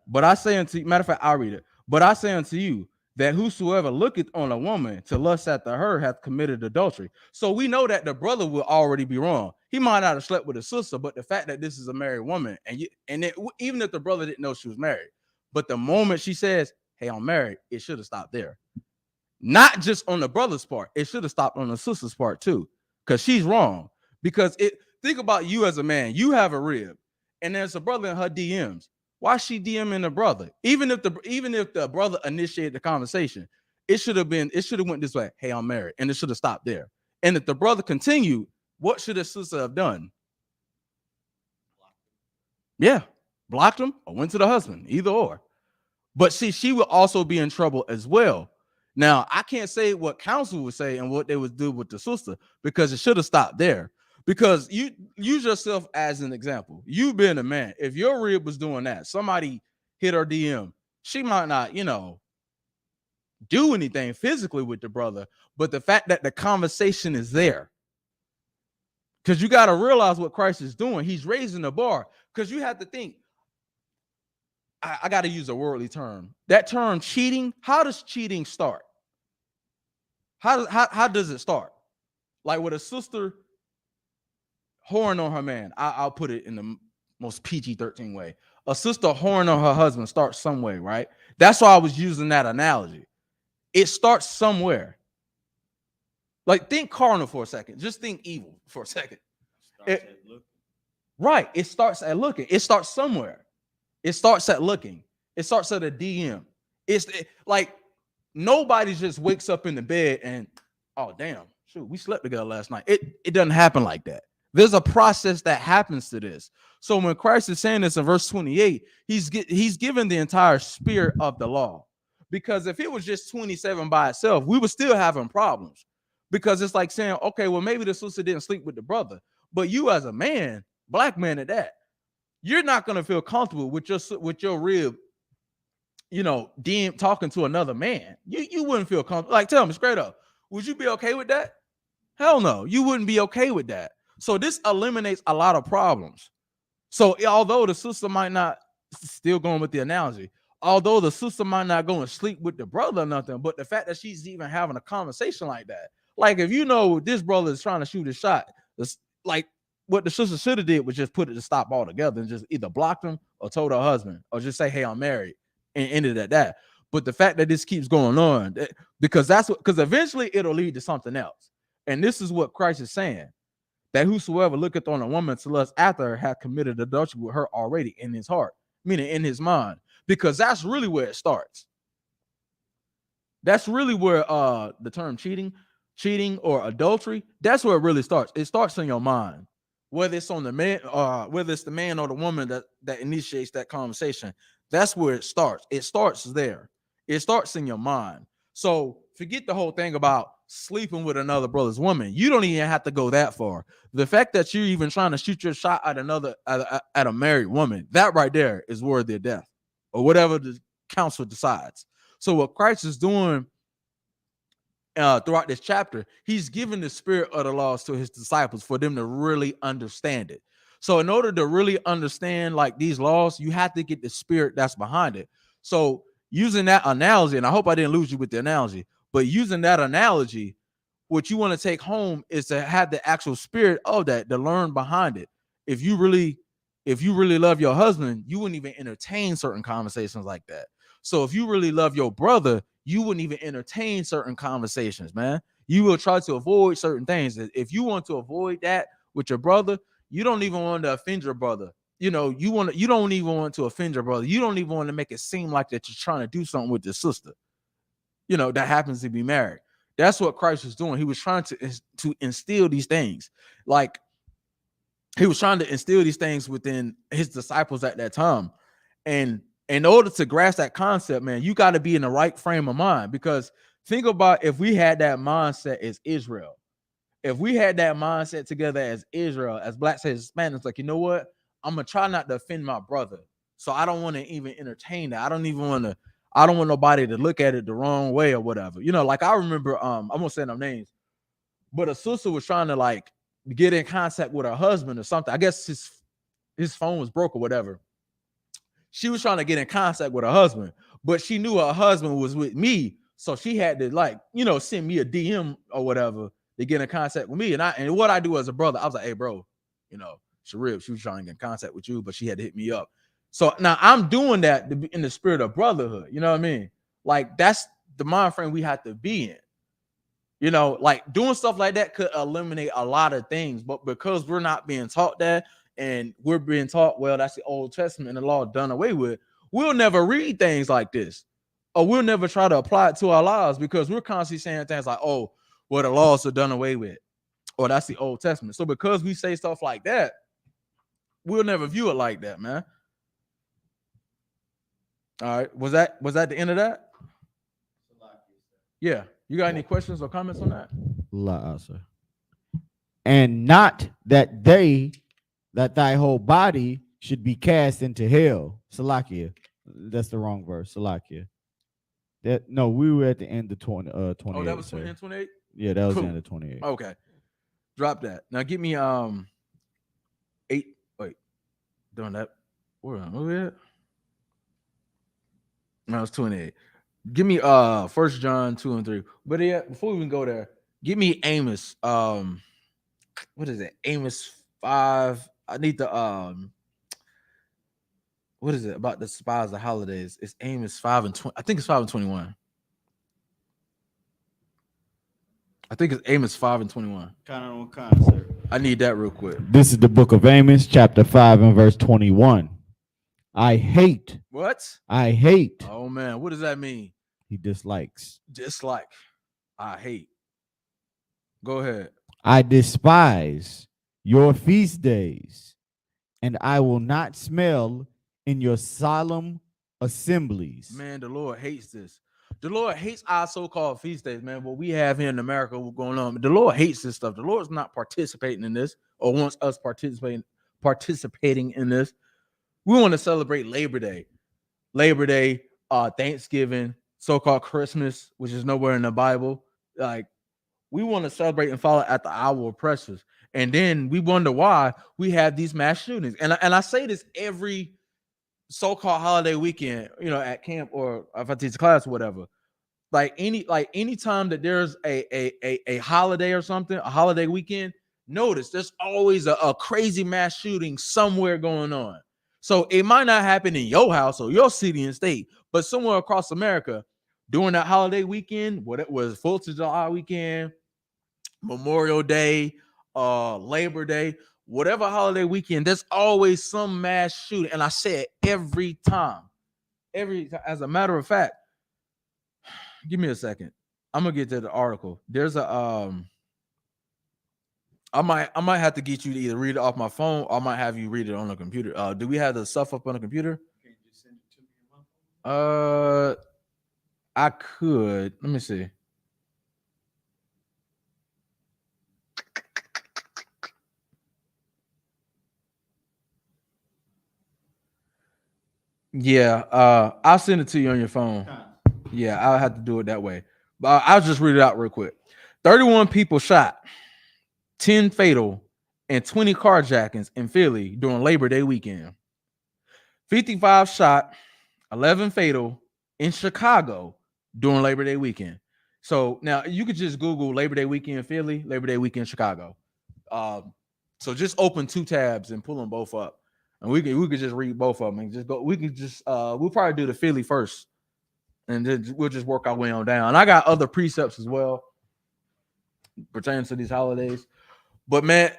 But I say unto you, matter of fact, I'll read it. But I say unto you that whosoever looketh on a woman to lust after her hath committed adultery. So we know that the brother will already be wrong. He might not have slept with his sister, but the fact that this is a married woman, even if the brother didn't know she was married, but the moment she says, hey, I'm married, it should have stopped there. Not just on the brother's part, it should have stopped on the sister's part too, because she's wrong. Because think about you as a man, you have a rib, and there's a brother in her DMs. Why is she DMing the brother? Even if the brother initiated the conversation, it should have went this way. Hey, I'm married, and it should have stopped there. And if the brother continued, what should the sister have done? Yeah, blocked him or went to the husband, either or. But see, she will also be in trouble as well. Now, I can't say what counsel would say and what they would do with the sister, because it should have stopped there. Because you use yourself as an example. You being a man, if your rib was doing that, somebody hit her DM, she might not, do anything physically with the brother, but the fact that the conversation is there. Because you got to realize what Christ is doing. He's raising the bar. Because you have to think, I got to use a worldly term. That term cheating, how does cheating start? How does it start? Like with a sister whoring on her man. I'll put it in the most PG-13 way. A sister whoring on her husband starts some way, right? That's why I was using that analogy. It starts somewhere. Like, think carnal for a second. Just think evil for a second. Right. It starts at looking. It starts somewhere. It starts at looking. It starts at a DM. It's like nobody just wakes up in the bed and, oh, damn, shoot, we slept together last night. It doesn't happen like that. There's a process that happens to this. So when Christ is saying this in verse 28, he's given the entire spirit of the law. Because if it was just 27 by itself, we were still having problems. Because it's like saying, okay, well, maybe the sister didn't sleep with the brother, but you as a man, black man at that, you're not going to feel comfortable with your rib, talking to another man. You wouldn't feel comfortable. Like, tell me straight up, would you be okay with that? Hell no, you wouldn't be okay with that. So this eliminates a lot of problems. So although the sister might not, still going with the analogy, although the sister might not go and sleep with the brother or nothing, but the fact that she's even having a conversation like that, like if this brother is trying to shoot a shot, it's like what the sister should have did was just put it to stop altogether and just either blocked him or told her husband or just say, hey, I'm married, and ended at that. But the fact that this keeps going on, because eventually it'll lead to something else. And this is what Christ is saying, that whosoever looketh on a woman to lust after her hath committed adultery with her already in his heart, meaning in his mind, because that's really where it starts. That's really where the term cheating or adultery, that's where it really starts. It starts in your mind, whether it's on the man, whether it's the man or the woman that initiates that conversation. That's where it starts. It starts there. It starts in your mind. So forget the whole thing about sleeping with another brother's woman. You don't even have to go that far. The fact that you're even trying to shoot your shot at at a married woman, that right there is worthy of death, or whatever the council decides. So what Christ is doing throughout this chapter, he's giving the spirit of the laws to his disciples for them to really understand it. So in order to really understand like these laws, you have to get the spirit that's behind it. So using that analogy, and I hope I didn't lose you with the analogy, but using that analogy, what you want to take home is to have the actual spirit of that, to learn behind it. If you really love your husband, you wouldn't even entertain certain conversations like that. So if you really love your brother, you wouldn't even entertain certain conversations, man. You will try to avoid certain things. If you want to avoid that with your brother, you don't even want to offend your brother. You don't even want to offend your brother. You don't even want to make it seem like that you're trying to do something with your sister, that happens to be married. That's what Christ was doing. He was trying to instill these things. Like, he was trying to instill these things within his disciples at that time. And in order to grasp that concept, man, you got to be in the right frame of mind. Because think about if we had that mindset as Israel. If we had that mindset together as Israel, as blacks and Hispanics, like, you know what? I'm going to try not to offend my brother. So I don't want to even entertain that. I don't want nobody to look at it the wrong way or whatever. Like I remember, I won't say no names, but a sister was trying to like get in contact with her husband or something. I guess his phone was broke or whatever. She was trying to get in contact with her husband, but she knew her husband was with me. So she had to send me a DM or whatever to get in contact with me. And what I do as a brother, I was like, hey, bro, Sharib, she was trying to get in contact with you, but she had to hit me up. So now I'm doing that in the spirit of brotherhood. You know what I mean? Like, that's the mind frame we have to be in. Like doing stuff like that could eliminate a lot of things, but because we're not being taught that, and we're being taught, well, that's the Old Testament and the law done away with, we'll never read things like this, or we'll never try to apply it to our lives, because we're constantly saying things like, oh, well, the laws are done away with, or that's the Old Testament. So because we say stuff like that, we'll never view it like that, man. All right. Was that the end of that? Yeah. You got any questions or comments on that? La, sir. And not that thy whole body should be cast into hell. Salakia. That's the wrong verse. Salakia. No, we were at the end of 28. Oh, that was 28? Yeah, that was Cool. the end of 28. Okay. Drop that. Now give me 8. Wait. Doing that. Where am I at? No, it's 28. Give me 1 John 2 and 3. But yeah, before we even go there, give me Amos. What is it? Amos 5. I need the what is it about the spies the holidays? It's Amos 5 and 20. I think it's 5 and 21. I think it's Amos 5 and 21. Sir. I need that real quick. This is the book of Amos, chapter 5 and verse 21. I hate. What? I hate. Oh man, what does that mean? He dislikes. Dislike. I hate. Go ahead. I despise your feast days, and I will not smell in your solemn assemblies. Man, the Lord hates this. The Lord hates our so-called feast days, man. What we have here in America, what's going on. The Lord hates this stuff. The Lord's not participating in this or wants us participating in this. We want to celebrate Labor Day, Thanksgiving, so-called Christmas, which is nowhere in the Bible. Like, we want to celebrate and follow after our oppressors. And then we wonder why we have these mass shootings. And I say this every so-called holiday weekend, at camp or if I teach a class or whatever. Any time that there's a holiday or something, a holiday weekend, notice there's always a crazy mass shooting somewhere going on. So it might not happen in your house or your city and state, but somewhere across America during that holiday weekend, what it was 4th of July weekend, Memorial Day, Labor Day, whatever holiday weekend, there's always some mass shooting. And I say it every time. As a matter of fact, give me a second. I'm gonna get to the article. There's a I might have to get you to either read it off my phone or I might have you read it on the computer. Do we have the stuff up on the computer? Can you just send it to me on my phone? I could. Let me see. Yeah, I'll send it to you on your phone. Yeah, I'll have to do it that way. But I'll just read it out real quick. 31 people shot, 10 fatal, and 20 carjackings in Philly during Labor Day weekend. 55 shot, 11 fatal in Chicago during Labor Day weekend. So now you could just Google Labor Day weekend Philly, Labor Day weekend Chicago. So just open 2 tabs and pull them both up. And we could just read both of them and just go. We can just we'll probably do the Philly first, and then we'll just work our way on down. And I got other precepts as well pertaining to these holidays. But we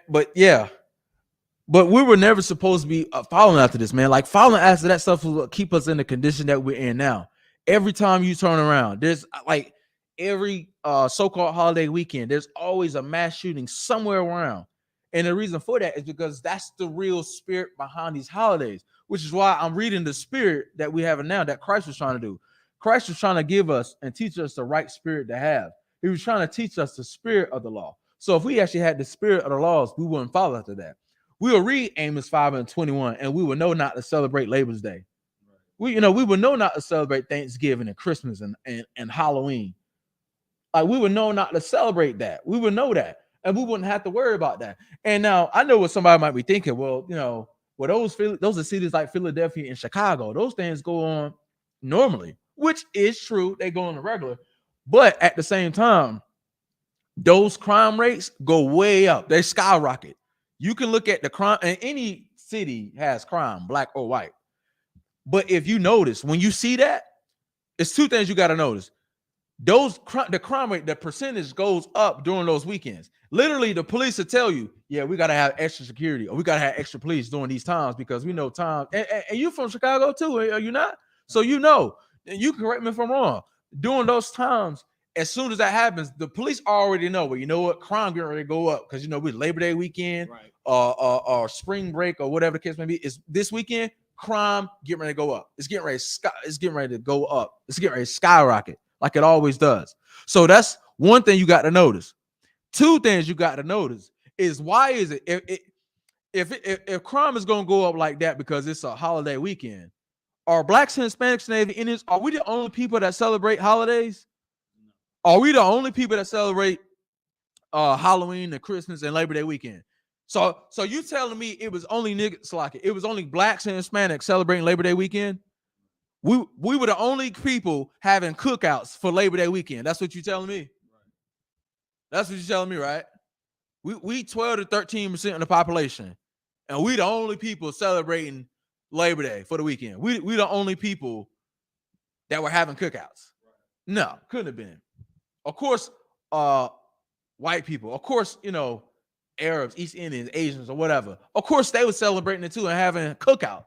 were never supposed to be following after this, man. Like following after that stuff will keep us in the condition that we're in now. Every time you turn around, there's like every so-called holiday weekend, there's always a mass shooting somewhere around. And the reason for that is because that's the real spirit behind these holidays, which is why I'm reading the spirit that we have now that Christ was trying to do. Christ was trying to give us and teach us the right spirit to have. He was trying to teach us the spirit of the law. So if we actually had the spirit of the laws, we wouldn't follow after that. We will read Amos 5 and 21, and we will know not to celebrate Labor's Day. We would know not to celebrate Thanksgiving and Christmas and Halloween. Like we would know not to celebrate that. We would know that. And we wouldn't have to worry about that. And now I know what somebody might be thinking. Well, those are cities like Philadelphia and Chicago. Those things go on normally, which is true. They go on the regular. But at the same time, those crime rates go way up. They skyrocket. You can look at the crime, and any city has crime, black or white. But if you notice, when you see that, it's 2 things you got to notice. The crime rate, the percentage goes up during those weekends. Literally, the police will tell you, yeah, we got to have extra security or we got to have extra police during these times because we know time. And you from Chicago too, are you not? So and you can correct me if I'm wrong. During those times, as soon as that happens, the police already know. Well, you know what? Crime getting ready to go up because we Labor Day weekend, right? Or spring break or whatever the case may be. Is this weekend crime getting ready to go up? It's getting ready to go up. It's getting ready to skyrocket. like it always does. So that's one thing you got to notice. Two things you got to notice is why is it if crime is gonna go up like that because it's a holiday weekend, are blacks and Hispanics and Indians, are we the only people that celebrate holidays? Are we the only people that celebrate Halloween and Christmas and Labor Day weekend? So you telling me it was only niggas like it was only blacks and Hispanics celebrating Labor Day weekend? We were the only people having cookouts for Labor Day weekend. That's what you're telling me. That's what you're telling me, right? We 12 to 13% of the population, and we the only people celebrating Labor Day for the weekend. We the only people that were having cookouts. No, couldn't have been. Of course, white people. Of course, Arabs, East Indians, Asians, or whatever. Of course, they were celebrating it too and having cookouts.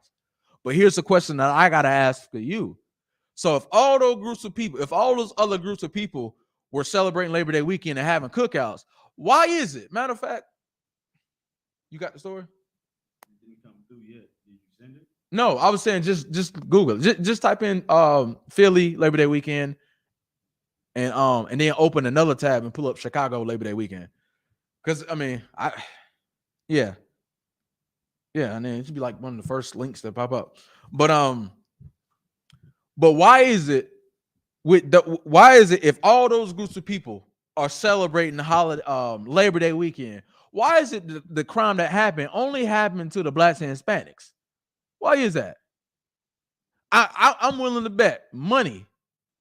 But here's the question that I gotta ask for you. So if all those groups of people, if all those other groups of people were celebrating Labor Day weekend and having cookouts, why is it? Matter of fact, you got the story? It didn't come through yet. Did you send it? No, I was saying just Google it. Just type in Philly Labor Day weekend and then open another tab and pull up Chicago Labor Day weekend. Because I mean, yeah, and then it should be like one of the first links that pop up. But why is it if all those groups of people are celebrating the holiday Labor Day weekend, why is it the crime that happened only happened to the blacks and Hispanics? Why is that? I'm willing to bet money.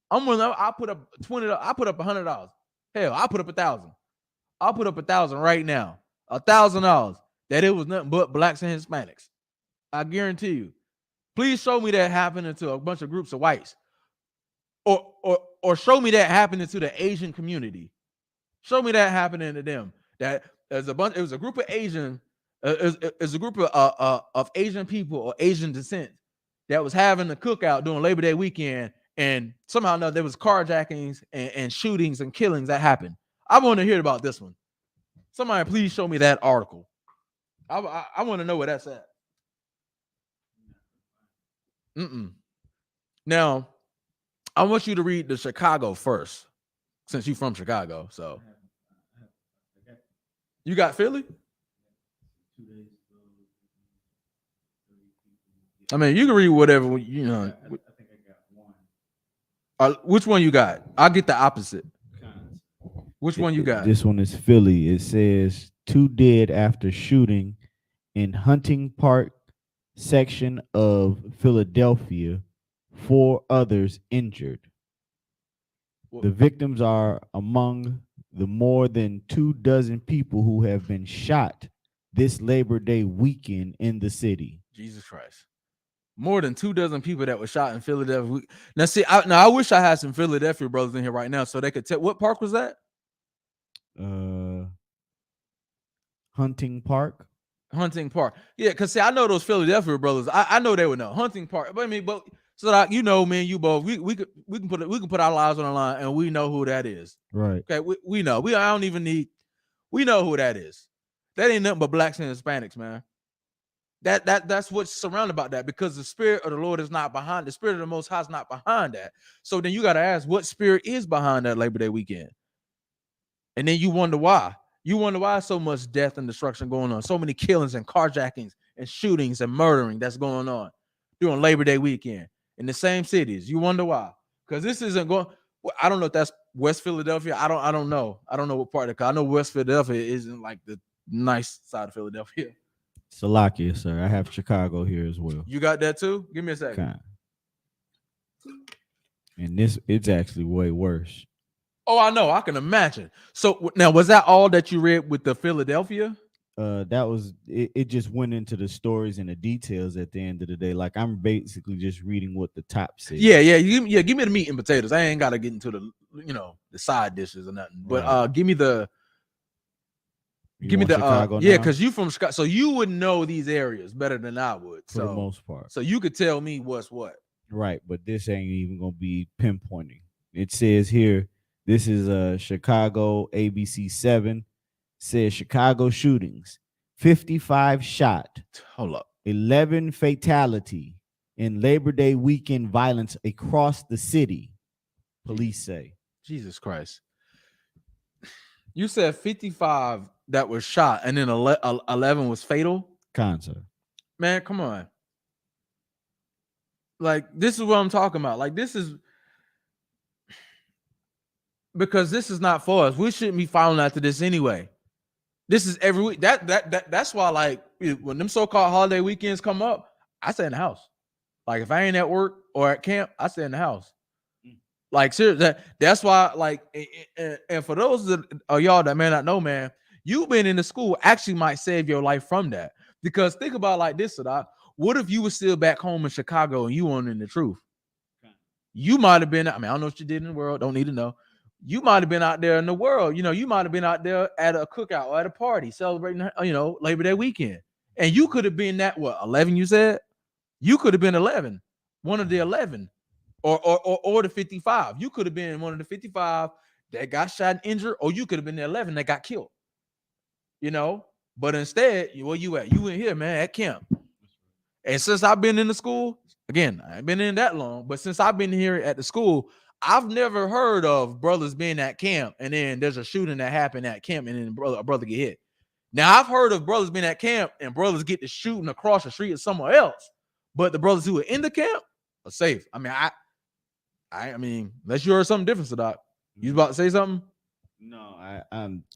I put up $20. I put up $100. Hell, I put up $1,000. I'll put up $1,000 right now. $1,000 that it was nothing but blacks and Hispanics. I guarantee you. Please show me that happening to a bunch of groups of whites, or show me that happening to the Asian community. Show me that happening to them. That there's it was a group of Asian, it's a group of Asian people or Asian descent that was having a cookout during Labor Day weekend, and somehow or another there was carjackings and shootings and killings that happened. I want to hear about this one. Somebody please show me that article. I want to know where that's at. Now, I want you to read the Chicago first, since you're from Chicago. So, you got Philly? I mean, you can read whatever, you know. I think I got one. Which one you got? I'll get the opposite. Which one you got? This one is Philly. It says 2 dead after shooting in Hunting Park section of Philadelphia, 4 others injured. The victims are among the more than 24 people who have been shot this Labor Day weekend in the city. Jesus Christ. More than 24 people that were shot in Philadelphia. Now, see, I wish I had some Philadelphia brothers in here right now so they could tell. What park was that? Hunting Park. Hunting Park. Yeah, because see, I know those Philadelphia brothers. I know they would know. Hunting Park. But I mean, so that me and you both, we can put our lives on the line and we know who that is. Right. Okay, we know. We know who that is. That ain't nothing but blacks and Hispanics, man. That's what's surrounded about that, because the spirit of the Lord is not behind, the spirit of the Most High is not behind that. So then you got to ask, what spirit is behind that Labor Day weekend? And then you wonder why. You wonder why so much death and destruction going on, so many killings and carjackings and shootings and murdering that's going on during Labor Day weekend in the same cities. You wonder why? Because this isn't going. I don't know if that's West Philadelphia. I don't know. I don't know what part of. I know West Philadelphia isn't like the nice side of Philadelphia. Salakia, sir. I have Chicago here as well. You got that too? Give me a second. And it's actually way worse. Oh, I know. I can imagine. So now, was that all that you read with the Philadelphia? That was it. It just went into the stories and the details at the end of the day. Like, I'm basically just reading what the top says. Yeah. Give me the meat and potatoes. I ain't got to get into the side dishes or nothing. But right. Give me the Chicago yeah, because you from Chicago, so you would know these areas better than I would. For the most part. So you could tell me what's what. Right, but this ain't even gonna be pinpointing. It says here, this is Chicago ABC 7. Says Chicago shootings, 55 shot. Hold up. 11 fatality in Labor Day weekend violence across the city. Police say. Jesus Christ. You said 55 that was shot and then 11 was fatal? Concert. Man, come on. Like, this is what I'm talking about. Like, this is because this is not for us. We shouldn't be following after this anyway. This is every week. That's why, like, when them so-called holiday weekends come up, I stay in the house. Like, if I ain't at work or at camp, I stay in the house. Like, seriously, that's why, like, and for those of y'all that may not know, man, you being in the school actually might save your life from that. Because think about it like this, Sadat. What if you were still back home in Chicago and you weren't in the truth? You might have been, I don't know what you did in the world, don't need to know. You might have been out there in the world. You might have been out there at a cookout or at a party celebrating, Labor Day weekend. And you could have been that, 11 you said? You could have been 11, one of the 11. Or the 55. You could have been one of the 55 that got shot and injured, or you could have been the 11 that got killed. But instead, where you at? You in here, man, at camp. And since I've been in the school, again, I ain't been in that long, but since I've been here at the school, I've never heard of brothers being at camp and then there's a shooting that happened at camp and then a brother get hit. Now, I've heard of brothers being at camp and brothers get to shooting across the street or somewhere else, but the brothers who are in the camp are safe. I mean, unless you heard something different, Sadat. You about to say something? No,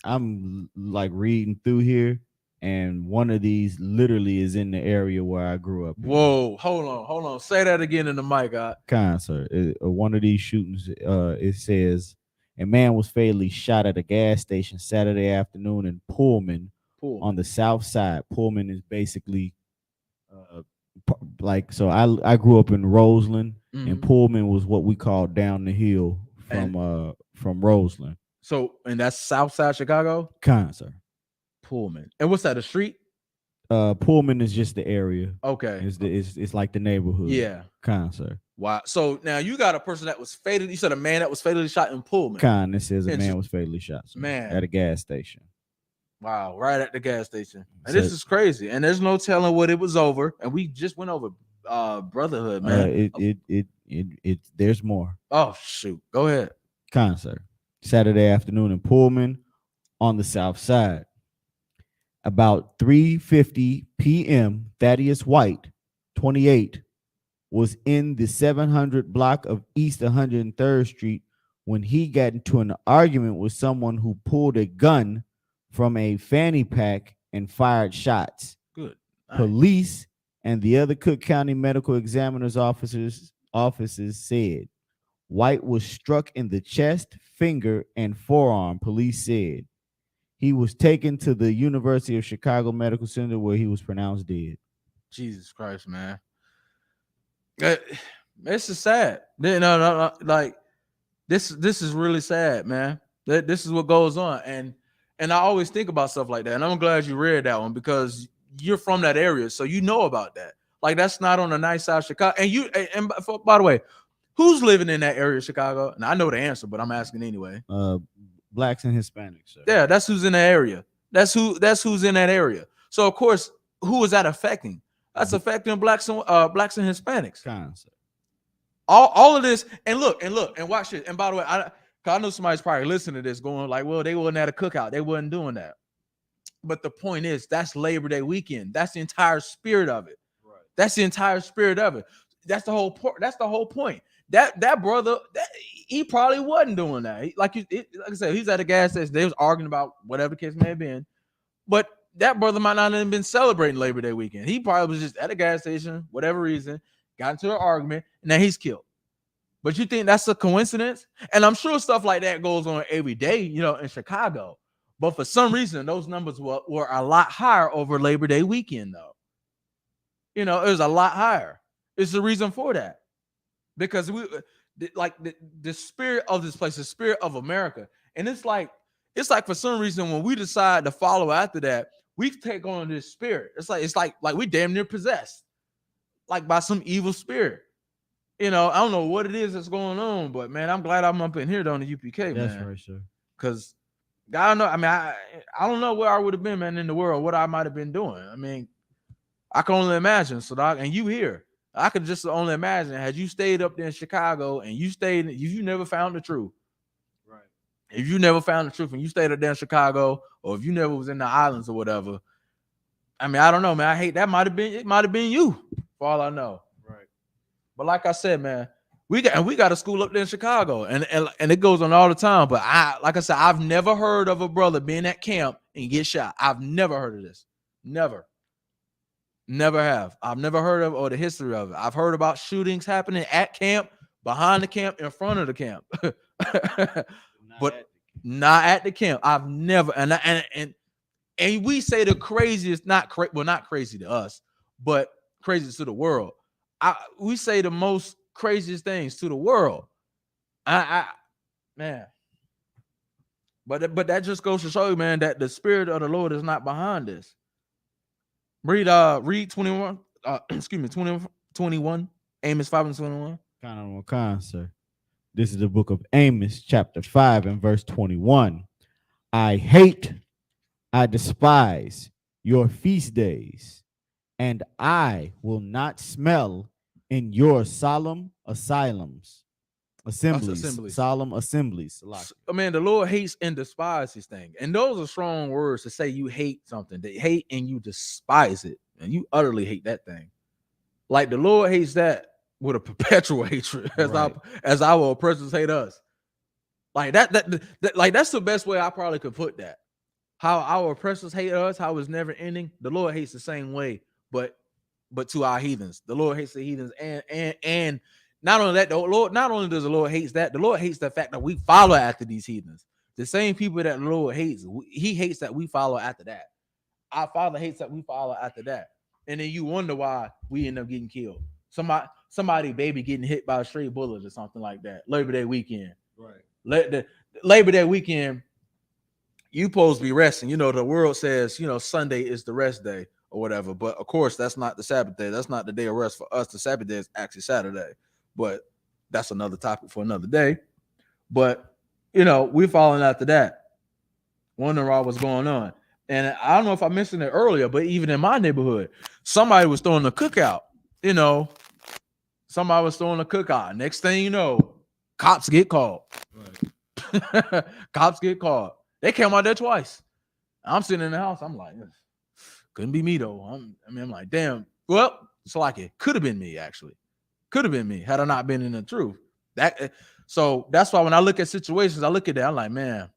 I'm like reading through here, and one of these literally is in the area where I grew up. Whoa, hold on. Say that again in the mic, Concert. One of these shootings, it says a man was fatally shot at a gas station Saturday afternoon in Pullman on the south side. Pullman is basically so I grew up in Roseland, and Pullman was what we call down the hill from Roseland. So, and that's south side Chicago? Concert. Pullman. And what's that, a street? Pullman is just the area. Okay. It's like the neighborhood. Yeah. Concert. Wow. So now you got a person that was fatally, you said a man that was fatally shot in Pullman. It says a man was fatally shot. Man. At a gas station. Wow, right at the gas station. And this is crazy. And there's no telling what it was over. And we just went over brotherhood, man. There's more. Oh, shoot. Go ahead. Concert. Saturday afternoon in Pullman on the south side. About 3:50 p.m., Thaddeus White, 28, was in the 700 block of East 103rd Street when he got into an argument with someone who pulled a gun from a fanny pack and fired shots. Good. Police and the other Cook County Medical Examiner's offices said White was struck in the chest, finger, and forearm, police said. He was taken to the University of Chicago Medical Center where he was pronounced dead. Jesus Christ, man. This is sad. No, like this is really sad, man. This is what goes on. And I always think about stuff like that. And I'm glad you read that one because you're from that area. So you know about that. Like, that's not on the nice side of Chicago. And by the way, who's living in that area of Chicago? And I know the answer, but I'm asking anyway. Blacks and Hispanics. Sir. Yeah, that's who's in that area. That's who's in that area. So of course, who is that affecting? That's affecting blacks and Hispanics. Concept. All of this, and look, and watch it. And by the way, I know somebody's probably listening to this going like, well, they wasn't at a cookout. They wasn't doing that. But the point is, that's Labor Day weekend. That's the entire spirit of it. Right. That's the entire spirit of it. That's the whole point. That's the whole point. That brother, he probably wasn't doing that. Like I said, he's at a gas station. They was arguing about whatever the case may have been. But that brother might not have been celebrating Labor Day weekend. He probably was just at a gas station, whatever reason, got into an argument, and now he's killed. But you think that's a coincidence? And I'm sure stuff like that goes on every day, in Chicago. But for some reason, those numbers were a lot higher over Labor Day weekend, though. It was a lot higher. It's the reason for that. Because the spirit of this place, the spirit of America. And it's like for some reason, when we decide to follow after that, we take on this spirit. It's like we damn near possessed, like by some evil spirit. I don't know what it is that's going on, but man, I'm glad I'm up in here on the UPK, man. That's right, sir. Because I don't know. I mean, I don't know where I would have been, man, in the world, what I might have been doing. I mean, I can only imagine. So, and you here. I could just only imagine, had you stayed up there in Chicago and you never found the truth. Right. If you never found the truth and you stayed up there in Chicago, or if you never was in the islands or whatever, I mean, I don't know, man. I hate that. Might have been you, for all I know. Right. But like I said, man, we got a school up there in Chicago, and it goes on all the time. But like I said, I've never heard of a brother being at camp and get shot. I've never heard of this. Never have. I've never heard of or the history of it. I've heard about shootings happening at camp, behind the camp, in front of the camp, but not at the camp. I've never, and we say the craziest, not crazy to us, but crazy to the world. We say the most craziest things to the world. Man. But that just goes to show you, man, that the spirit of the Lord is not behind this. Read 21, 21, Amos 5 and 21. Kind, sir. This is the book of Amos, chapter 5 and verse 21. I despise your feast days, and I will not smell in your solemn assemblies. Solemn assemblies. I mean, the Lord hates and despises things. And those are strong words to say you hate something. They hate and you despise it. And you utterly hate that thing. Like the Lord hates that with a perpetual hatred, as our oppressors hate us. Like that like that's the best way I probably could put that. How our oppressors hate us, how it's never ending. The Lord hates the same way, but to our heathens. The Lord hates the heathens, and not only that, not only does the Lord hates that, the Lord hates the fact that we follow after these heathens. The same people that the Lord hates, he hates that we follow after that. Our Father hates that we follow after that. And then you wonder why we end up getting killed. Somebody baby getting hit by a stray bullet or something like that. Labor Day weekend. Right. Labor Day weekend, you supposed to be resting. You know, the world says, Sunday is the rest day or whatever. But of course, that's not the Sabbath day. That's not the day of rest for us. The Sabbath day is actually Saturday. But that's another topic for another day. But, we're following after that, wondering what's going on. And I don't know if I mentioned it earlier, but even in my neighborhood, somebody was throwing a cookout. Somebody was throwing a cookout. Next thing you know, cops get called. Right. Cops get called. They came out there twice. I'm sitting in the house. I'm like, couldn't be me though. I'm like, damn. Well, it's like it could have been me actually. Could have been me had I not been in the truth. So that's why when I look at situations, I look at that. I'm like, man,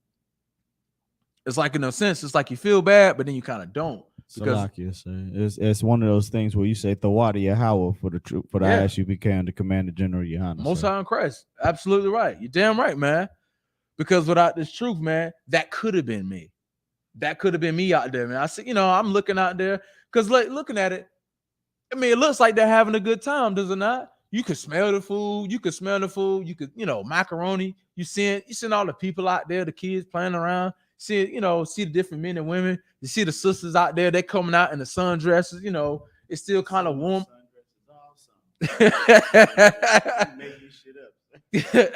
it's like in a sense, it's like you feel bad, but then you kind of don't. It's one of those things where you say Thawada Yahweh for the truth, for the Isupk and the Commander General Yohana. Most High in Christ. Absolutely right. You're damn right, man. Because without this truth, man, that could have been me. That could have been me out there, man. I see, I'm looking out there because looking at it, I mean, it looks like they're having a good time, does it not? You could smell the food. You could, macaroni. You see all the people out there, the kids playing around. See the different men and women. You see the sisters out there. They coming out in the sundresses. It's still kind of warm.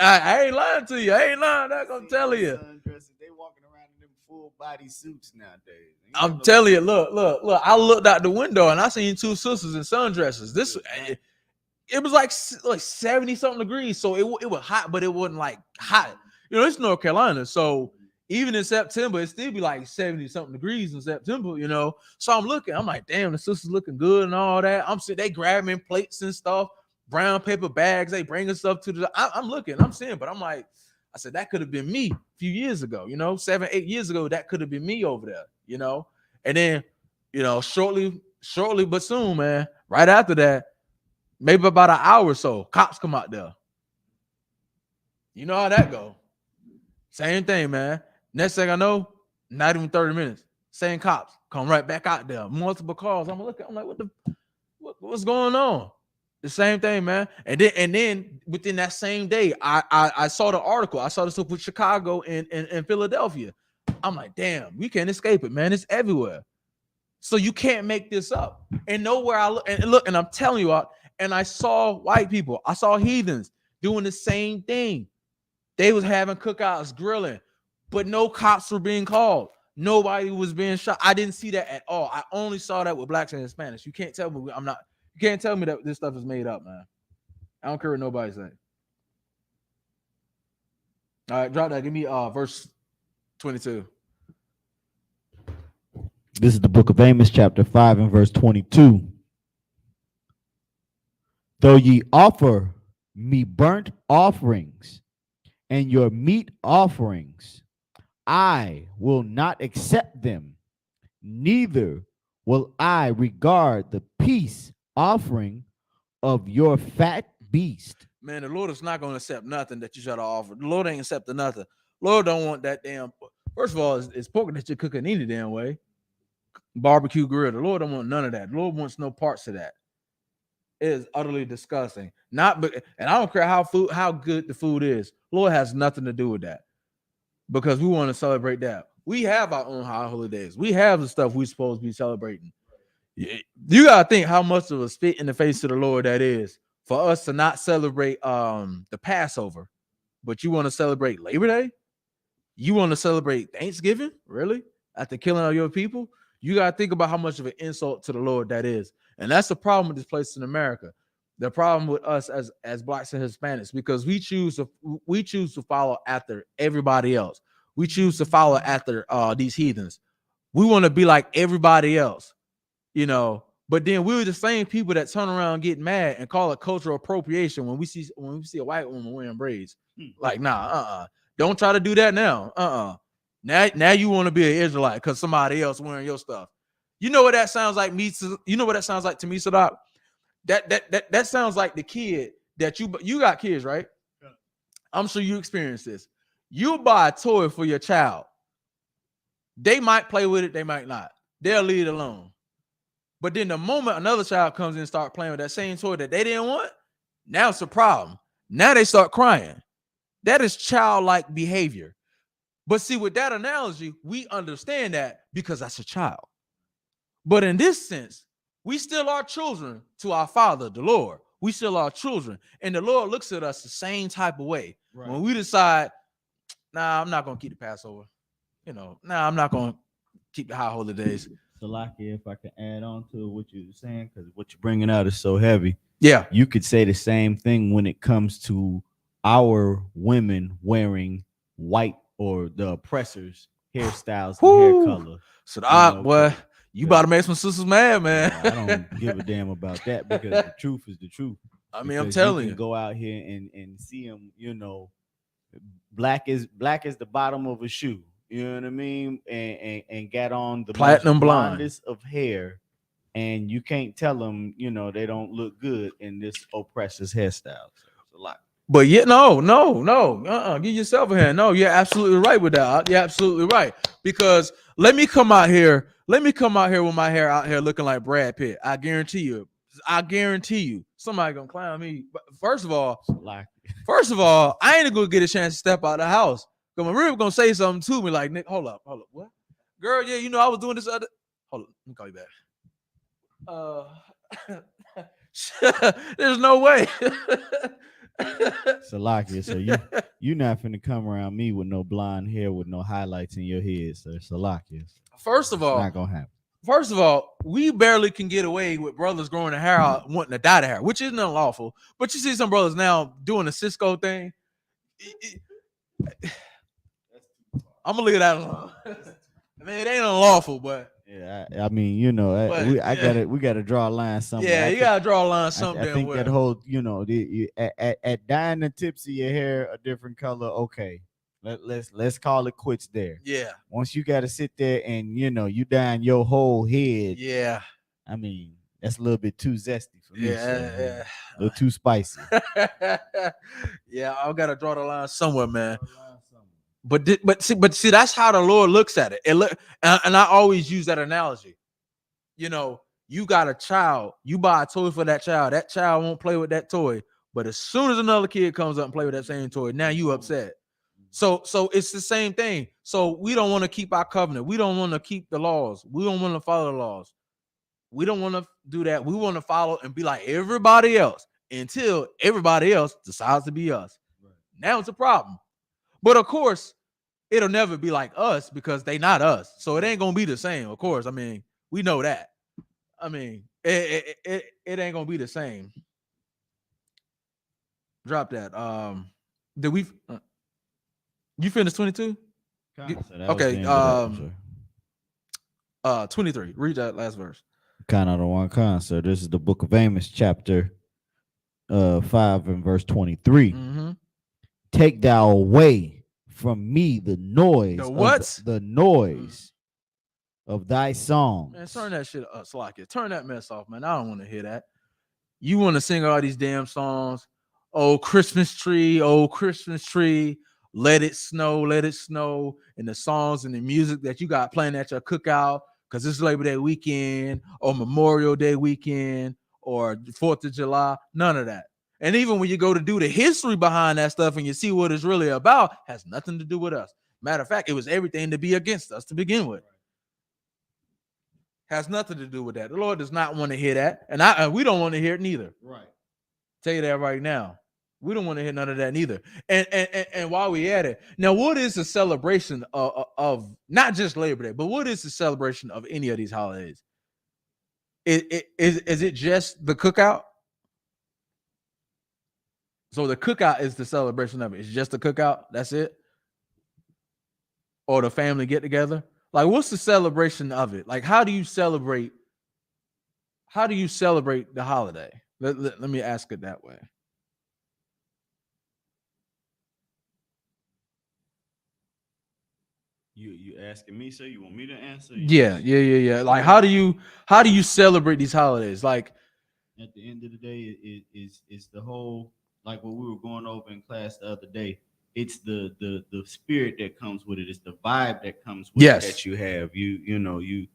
I ain't lying to you. I ain't lying. I'm gonna tell you. They walking around in them full body suits nowadays. I'm telling you. Look. I looked out the window and I seen two sisters in sundresses. It was like 70 something degrees, so it was hot, but it wasn't like hot. It's North Carolina, so even in September, it still be like 70 something degrees in September. So I'm looking. I'm like, damn, the sisters looking good and all that. I'm sitting, they grabbing plates and stuff, brown paper bags. They bringing stuff to the. I'm looking. I'm seeing, but I'm like, I said that could have been me a few years ago. 7-8 years ago, that could have been me over there. And then, shortly but soon, man. Right after that. Maybe about an hour or so, cops come out there. You know how that go. Same thing, man. Next thing I know, not even 30 minutes. Same cops come right back out there. Multiple calls. I'm looking. I'm like, what's going on? The same thing, man. And then within that same day, I saw the article. I saw this up with Chicago and Philadelphia. I'm like, damn, we can't escape it, man. It's everywhere. So you can't make this up. And nowhere I look, and I'm telling you all. And I saw white people, I saw heathens doing the same thing. They was having cookouts, grilling, but no cops were being called. Nobody was being shot. I didn't see that at all. I only saw that with blacks and Hispanics. You can't tell me You can't tell me that this stuff is made up, man. I don't care what nobody say. All right, drop that. Give me verse 22. This is the book of Amos, chapter 5 and verse 22. Though ye offer me burnt offerings and your meat offerings, I will not accept them, neither will I regard the peace offering of your fat beast. Man, the Lord is not going to accept nothing that you try to offer. The Lord ain't accepting nothing. Lord don't want that damn. First of all, it's pork that you're cooking any damn way. Barbecue grill. The Lord don't want none of that. The Lord wants no parts of that. It is utterly disgusting. And I don't care how good the food is. Lord has nothing to do with that, because we want to celebrate that. We have our own high holidays. We have the stuff we're supposed to be celebrating. You gotta think how much of a spit in the face of the Lord that is for us to not celebrate the Passover, but you want to celebrate Labor Day? You want to celebrate Thanksgiving? Really? After killing all your people? You gotta think about how much of an insult to the Lord that is. And that's the problem with this place in America. The problem with us as blacks and Hispanics, because we choose to follow after everybody else. We choose to follow after these heathens. We want to be like everybody else, you know. But then we're the same people that turn around and get mad and call it cultural appropriation when we see a white woman wearing braids. Like, nah, don't try to do that now. Now you want to be an Israelite because somebody else wearing your stuff. You know what that sounds like me? You know what that sounds like to me, Sadak? That sounds like the kid that you got kids, right? Yeah. I'm sure you experienced this. You buy a toy for your child. They might play with it, they might not. They'll leave it alone. But then the moment another child comes in and start playing with that same toy that they didn't want, now it's a problem. Now they start crying. That is childlike behavior. But see, with that analogy, we understand that because that's a child. But in this sense, we still are children to our Father, the Lord. We still are children. And the Lord looks at us the same type of way. Right. When we decide, nah, I'm not going to keep the Passover. You know, nah, I'm not going to keep the high holidays. Salaki, if I can add on to what you're saying, because what you're bringing out is so heavy. Yeah. You could say the same thing when it comes to our women wearing white or the oppressors' hairstyles and hair color. So, boy, you about to make some sisters mad, man. I don't give a damn about that, because the truth is the truth. I mean, I'm telling you. Go out here and see them, you know, black is the bottom of a shoe. You know what I mean? And got on the platinum blondest of hair, and you can't tell them, you know, they don't look good in this oppressor's hairstyle. So it's a lot. But yeah, no. Give yourself a hand. No, you're absolutely right with that. You're absolutely right. Because let me come out here with my hair out here looking like Brad Pitt. I guarantee you, somebody gonna clown me. But first of all, I ain't gonna get a chance to step out of the house. Because Maria gonna say something to me like, Nick, hold up, what? Girl, yeah, you know, I was doing this other. Hold up, let me call you back. There's no way. Salakia, so you're not finna come around me with no blonde hair with no highlights in your head, so Salakia. First of all, it's not gonna happen. First of all, we barely can get away with brothers growing the hair out, wanting to dye the hair, which isn't unlawful. But you see some brothers now doing the Cisco thing. I'm gonna leave that alone. I mean, it ain't unlawful, but yeah, I mean, you know, we gotta draw a line somewhere. Yeah, you gotta draw a line somewhere. I think that whole, you know, at dyeing the tips of your hair a different color, okay. Let's call it quits there. Yeah. Once you gotta sit there and, you know, you dyeing your whole head. Yeah. I mean, that's a little bit too zesty for me. Yeah. A little too spicy. Yeah, I gotta draw the line somewhere, man. But see, that's how the Lord looks at it. And I always use that analogy. You know, you got a child, you buy a toy for that child won't play with that toy. But as soon as another kid comes up and play with that same toy, now you upset. So it's the same thing. So we don't want to keep our covenant. We don't want to keep the laws. We don't want to follow the laws. We don't want to do that. We want to follow and be like everybody else until everybody else decides to be us. Right. Now it's a problem. But of course, it'll never be like us because they not us. So it ain't gonna be the same. Of course, I mean, we know that. I mean, it ain't gonna be the same. Drop that. Did we? You finished 22? Okay. 23. Read that last verse. Kind of the one concert. This is the book of Amos, chapter 5 and verse 23. Mm-hmm. Take thou away from me the noise. The what? The noise of thy songs. Man, turn that shit up, Slack it. Turn that mess off, man. I don't want to hear that. You want to sing all these damn songs. Oh, Christmas tree, let it snow, and the songs and the music that you got playing at your cookout because it's Labor Day weekend or Memorial Day weekend or 4th of July. None of that. And even when you go to do the history behind that stuff and you see what it's really about, has nothing to do with us. Matter of fact, it was everything to be against us to begin with. Has nothing to do with that. The Lord does not want to hear that. And we don't want to hear it neither. Right. Tell you that right now. We don't want to hear none of that neither. And while we at it, now what is the celebration of not just Labor Day, but what is the celebration of any of these holidays? Is it just the cookout? So the cookout is the celebration of it. It's just the cookout. That's it. Or the family get together. Like, what's the celebration of it? Like, how do you celebrate the holiday? Let me ask it that way. You asking me, so you want me to answer? Yeah. Like, how do you celebrate these holidays? Like, at the end of the day, it's the whole, like what we were going over in class the other day. It's the spirit that comes with it. It's the vibe that comes with it that you have. You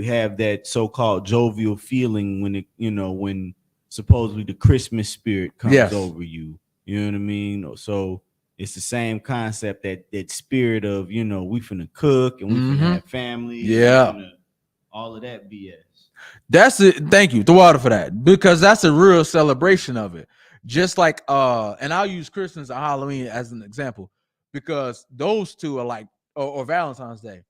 have that so-called jovial feeling when when supposedly the Christmas spirit comes over you. You know what I mean? So it's the same concept, that spirit of, we finna cook and we finna have family. Yeah. All of that BS. That's it. Thank you, the water, for that, because that's a real celebration of it. Just like and I'll use Christmas and Halloween as an example, because those two are like, or Valentine's Day,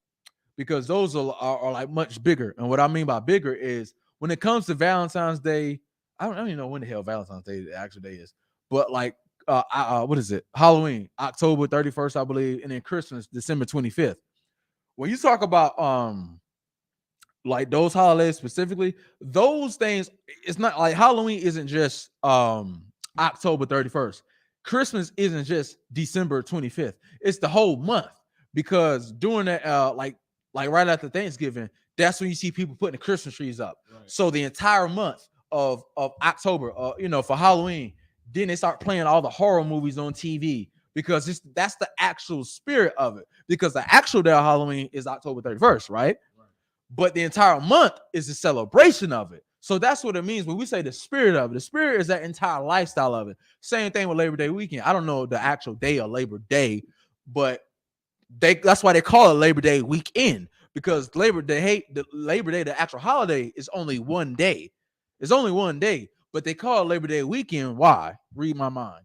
because those are like much bigger. And what I mean by bigger is when it comes to Valentine's Day, I don't even know when the hell Valentine's Day the actual day is, but like what is it? Halloween, October 31st, I believe, and then Christmas, December 25th. When you talk about like those holidays specifically, those things, it's not like Halloween isn't just October 31st. Christmas isn't just December 25th. It's the whole month, because during that like right after Thanksgiving, that's when you see people putting the Christmas trees up. Right. So the entire month of October, for Halloween, then they start playing all the horror movies on TV, because that's the actual spirit of it. Because the actual day of Halloween is October 31st, right? But the entire month is the celebration of it. So that's what it means when we say the spirit of it. The spirit is that entire lifestyle of it. Same thing with Labor Day weekend. I don't know the actual day of Labor Day, but that's why they call it Labor Day weekend, because Labor Day, the actual holiday, is only one day. It's only one day, but they call it Labor Day weekend. Why? Read my mind.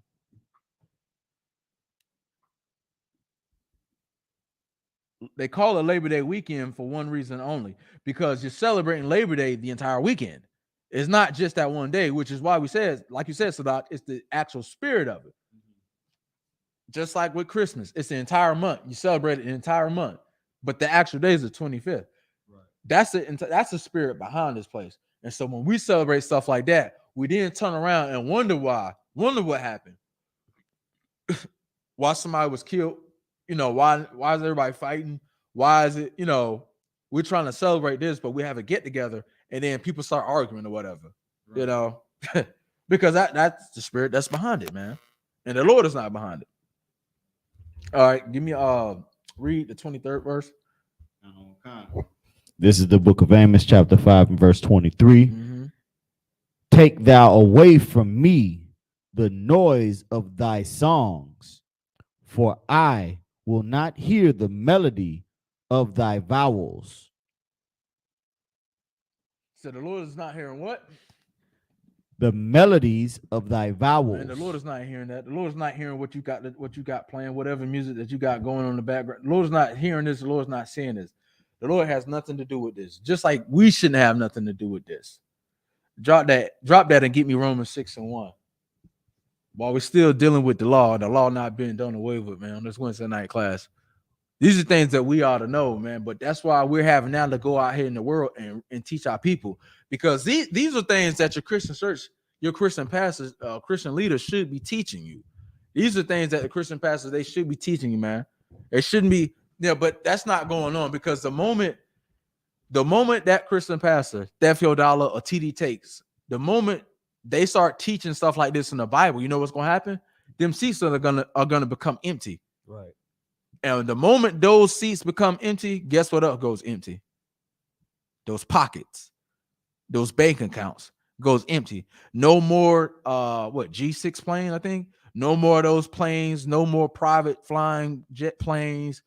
They call it Labor Day weekend for one reason only, because you're celebrating Labor Day the entire weekend. It's not just that one day, which is why we said, like you said, Sadat, it's the actual spirit of it. Just like with Christmas, it's the entire month. You celebrate it the entire month, but the actual day is the 25th. Right. That's the spirit behind this place. And so when we celebrate stuff like that, we then turn around and wonder what happened. Why somebody was killed. Why is everybody fighting? Why is it, we're trying to celebrate this, but we have a get together and then people start arguing or whatever, right. Because that's the spirit that's behind it, man. And the Lord is not behind it. All right, give me read the 23rd verse. This is the book of Amos, chapter 5 and verse 23. Mm-hmm. Take thou away from me the noise of thy songs, for I will not hear the melody of thy vowels. So the Lord is not hearing what? The melodies of thy vowels. And the Lord is not hearing that. The Lord is not hearing what you got playing, whatever music that you got going on in the background. The Lord is not hearing this. The Lord is not seeing this. The Lord has nothing to do with this. Just like we shouldn't have nothing to do with this. Drop that and get me Romans 6:1. While we're still dealing with the law not being done away with, man, on this Wednesday night class. These are things that we ought to know, man. But that's why we're having now to go out here in the world and teach our people, because these are things that your Christian church, your Christian pastors, Christian leaders should be teaching you. These are things that the Christian pastors, they should be teaching you, man. It shouldn't be, but that's not going on, because the moment that Christian pastor, Theo Dollar or TD Takes, the moment they start teaching stuff like this in the Bible, you know what's going to happen? Them seats are gonna become empty. Right. And the moment those seats become empty, guess what else goes empty? Those pockets, those bank accounts goes empty. No more G6 plane, I think. No more of those planes, no more private flying jet planes,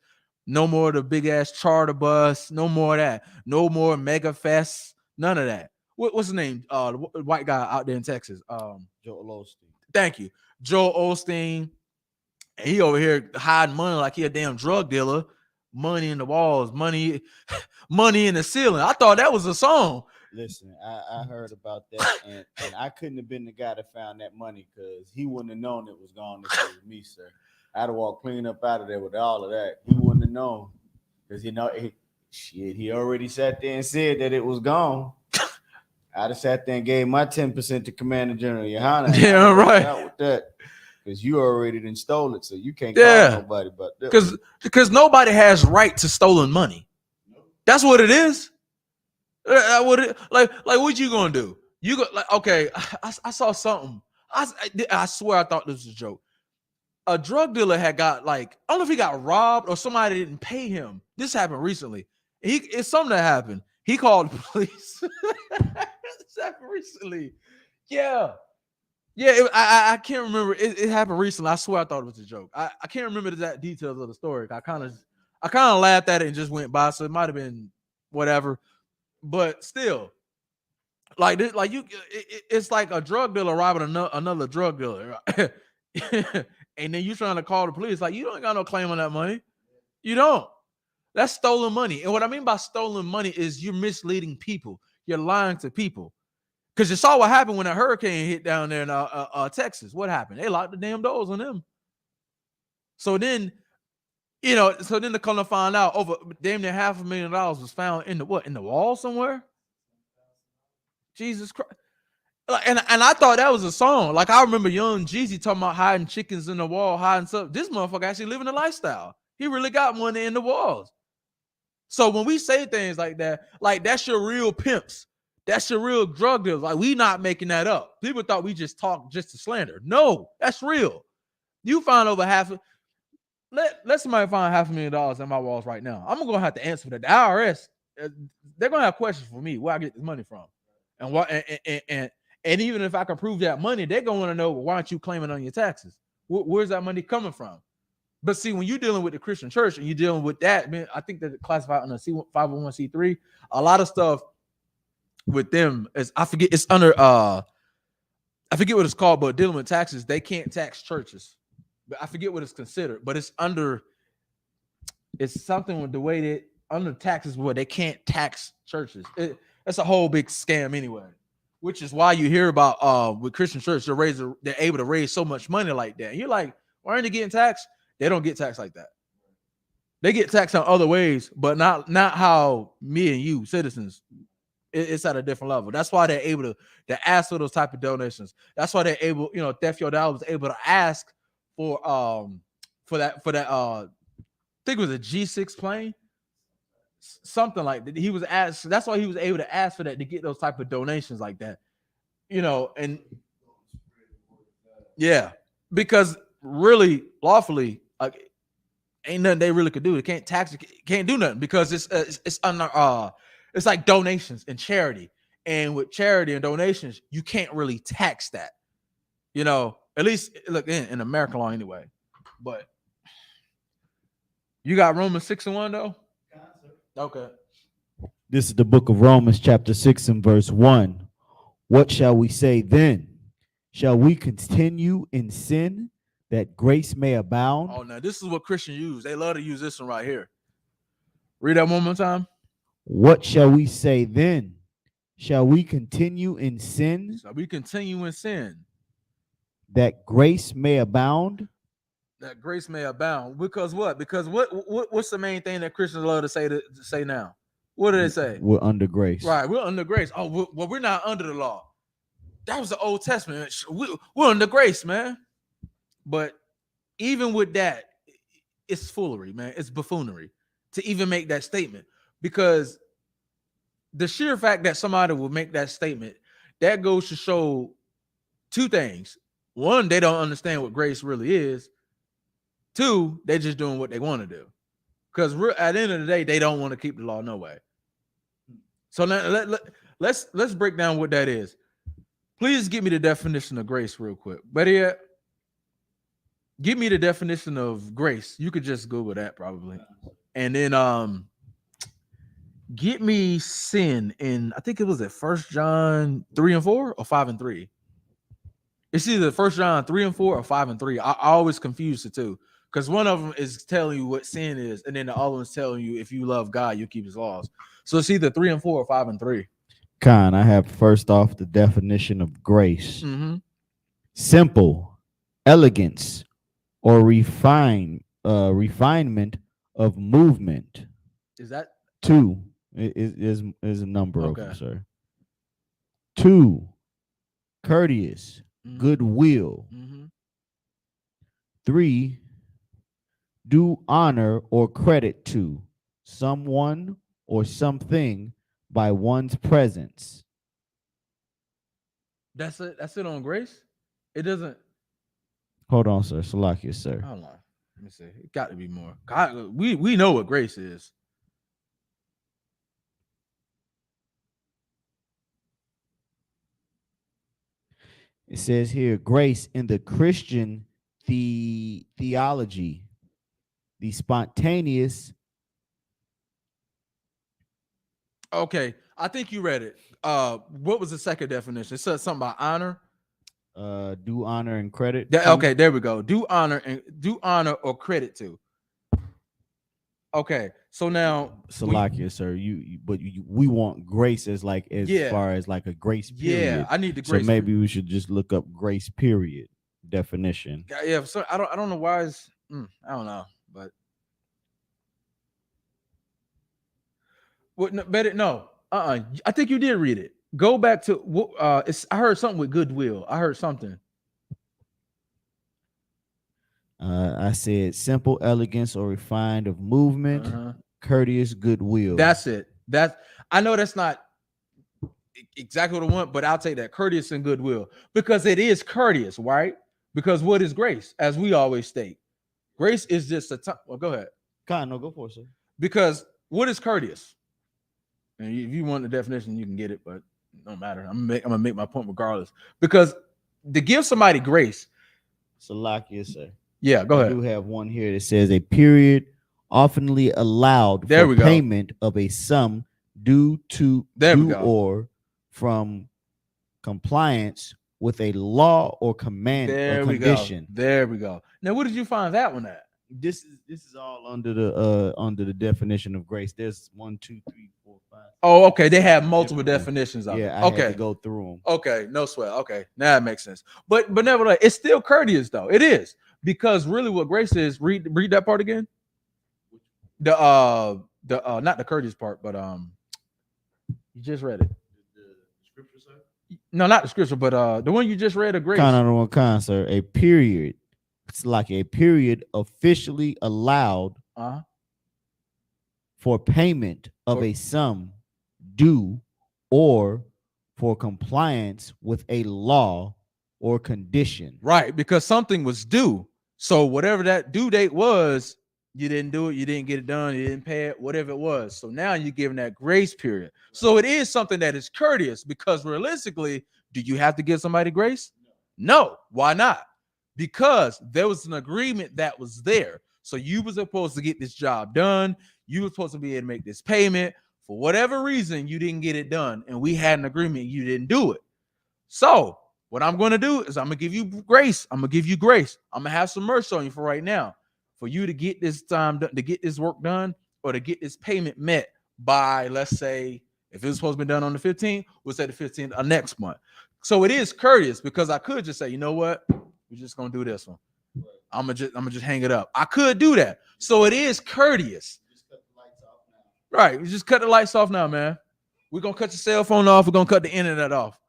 no more of the big ass charter bus, no more of that, no more mega fests, none of that. What's his name? The white guy out there in Texas. Joel Osteen. Thank you. Joel Osteen. And he over here hiding money like he a damn drug dealer. Money in the walls, money in the ceiling. I thought that was a song. Listen, I heard about that, and I couldn't have been the guy that found that money, because he wouldn't have known it was gone if it was me, sir. I'd have walked clean up out of there with all of that. He wouldn't have known, because he already sat there and said that it was gone. I'd have sat there and gave my 10% to Commander General Yohana. Yeah, right. Out with that. Because you already done stole it, so you can't call nobody. But because nobody has right to stolen money. That's what it is. Like what you gonna do? You go like, okay, I saw something. I swear I thought this was a joke. A drug dealer had got, like, I don't know if he got robbed or somebody didn't pay him. This happened recently. It's something that happened. He called the police. This happened recently. Yeah. I can't remember. It happened recently. I swear I thought it was a joke. I can't remember the exact details of the story. I kind of laughed at it and just went by. So it might have been whatever. But still, like this, it's like a drug dealer robbing another drug dealer, and then you trying to call the police. Like, you don't got no claim on that money. You don't. That's stolen money. And what I mean by stolen money is you're misleading people. You're lying to people. Because you saw what happened when a hurricane hit down there in Texas. What happened? They locked the damn doors on them. So then, to come to find out, over damn near $500,000 was found in the wall somewhere. Jesus Christ. And I thought that was a song. Like, I remember Young Jeezy talking about hiding chickens in the wall, hiding stuff. This motherfucker actually living a lifestyle. He really got money in the walls. So when we say things like that, like, that's your real pimps. That's your real drug dealers. Like, we not making that up. People thought we just talk just to slander. No, that's real. You find over let somebody find $500,000 in my walls right now. I'm gonna have to answer for that. The IRS, they're gonna have questions for me, where I get this money from, and what, and even if I can prove that money, they're gonna want to know, well, why aren't you claiming on your taxes? Where's that money coming from? But see, when you're dealing with the Christian church and you're dealing with that, man, I think that it's classified under 501c3. A lot of stuff with them is, I forget, it's under I forget what it's called, but dealing with taxes, they can't tax churches. But I forget what it's considered, but it's something with the way that under taxes where they can't tax churches. That's a whole big scam anyway, which is why you hear about with Christian church, they're able to raise so much money like that. And you're like, why aren't they getting taxed? They don't get taxed like that. They get taxed on other ways, but not how me and you citizens. It's at a different level. That's why they're able to ask for those type of donations. That's why they're able, Theo Dollar was able to ask for that I think it was a G6 plane, something like that. He was asked. That's why he was able to ask for that, to get those type of donations like that, and yeah, because really lawfully, like, ain't nothing they really could do. They can't tax it, can't do nothing, because it's under it's like donations and charity. And with charity and donations, you can't really tax that. At least look in American law anyway. But you got Romans 6:1 though? Okay. This is the book of Romans, chapter 6 and verse 1. What shall we say then? Shall we continue in sin that grace may abound? Oh, now this is what Christians use. They love to use this one right here. Read that one more time. What shall we say then? Shall we continue in sin So we continue in sin, that grace may abound? that grace may abound. Because what? Because what's the main thing that Christians love to say now? What do they say? We're under grace. Right, we're under grace. Oh, well, we're not under the law. That was the Old Testament. We're under grace, man. But even with that, it's foolery, man. It's buffoonery to even make that statement, because the sheer fact that somebody will make that statement, that goes to show two things. One, they don't understand what grace really is. Two, they're just doing what they want to do. Because at the end of the day, they don't want to keep the law no way. So let's break down what that is. Please give me the definition of grace real quick. Better yet, give me the definition of grace. You could just Google that probably. And then get me sin in, I think it was at 1 John 3 and 4 or 5 and 3. It's either 1 John 3 and 4 or 5 and 3. I always confuse the two, because one of them is telling you what sin is, and then the other one's telling you if you love God, you keep his laws. So it's either 3 and 4 or 5 and 3. Con, I have first off the definition of grace. Simple, elegance, or refinement of movement. Is that 2 is a number of Okay. them, sir. 2, courteous, goodwill. 3, do honor or credit to someone or something by one's presence. That's it on grace? It doesn't. Hold on, sir. Salakia, sir. Hold on. Let me see. It got to be more. God, we know what grace is. It says here, grace in the Christian theology, the spontaneous. Okay, I think you read it. What was the second definition? It said something about honor. Do honor and credit. Okay, there we go. Do honor or credit to. Okay, so now Salakia, sir. We want grace as far as like a grace period. Yeah, I need the grace. So maybe we should just look up grace period definition. Yeah, so I don't know why it's I don't know, but I think you did read it. Go back to I heard something with goodwill. I heard something. I said simple elegance or refined of movement, courteous goodwill. That's it. I know that's not exactly what I want, but I'll take that, courteous and goodwill, because it is courteous, right? Because what is grace? As we always state, grace is just a time. Well, go ahead. No, go for it, sir. Because what is courteous? And if you want the definition, you can get it, but it don't matter. I'm gonna make my point regardless. Because to give somebody grace. Salakia, sir. Yeah, go ahead. I do have one here that says a period oftenly allowed for payment of a sum due or from compliance with a law or command or condition. There we go. Now, where did you find that one at? This is all under the definition of grace. There's 1, 2, 3, 4, 5. Oh, okay. They have multiple definitions of it. I had to go through them. Okay, no sweat. Okay, now that makes sense. But nevertheless, it's still courteous though. It is, because really what grace is. Read that part again. The not the courteous part, but you just read it. The scripture, sir? No, not the scripture, but the one you just read of grace. Sir. A period. It's like a period officially allowed for payment of a sum due or for compliance with a law or condition. Right, because something was due. So whatever that due date was, you didn't do it, you didn't get it done, you didn't pay it, whatever it was. So now you're giving that grace period. So it is something that is courteous, because realistically, do you have to give somebody grace? No. Why not? Because there was an agreement that was there. So you were supposed to get this job done. You were supposed to be able to make this payment. For whatever reason, you didn't get it done. And we had an agreement, you didn't do it. So what I'm going to do is I'm going to give you grace. I'm going to give you grace. I'm going to have some mercy on you for right now, for you to get this time done, to get this work done, or to get this payment met by, let's say, If it was supposed to be done on the 15th, we'll say the 15th of next month. So it is courteous because I could just say, you know what, we're just gonna do this one. I'm gonna just hang it up. I could do that. So it is courteous. Just cut the lights off now. Right. We just cut the lights off now, man. We're gonna cut your cell phone off. We're gonna cut the internet off.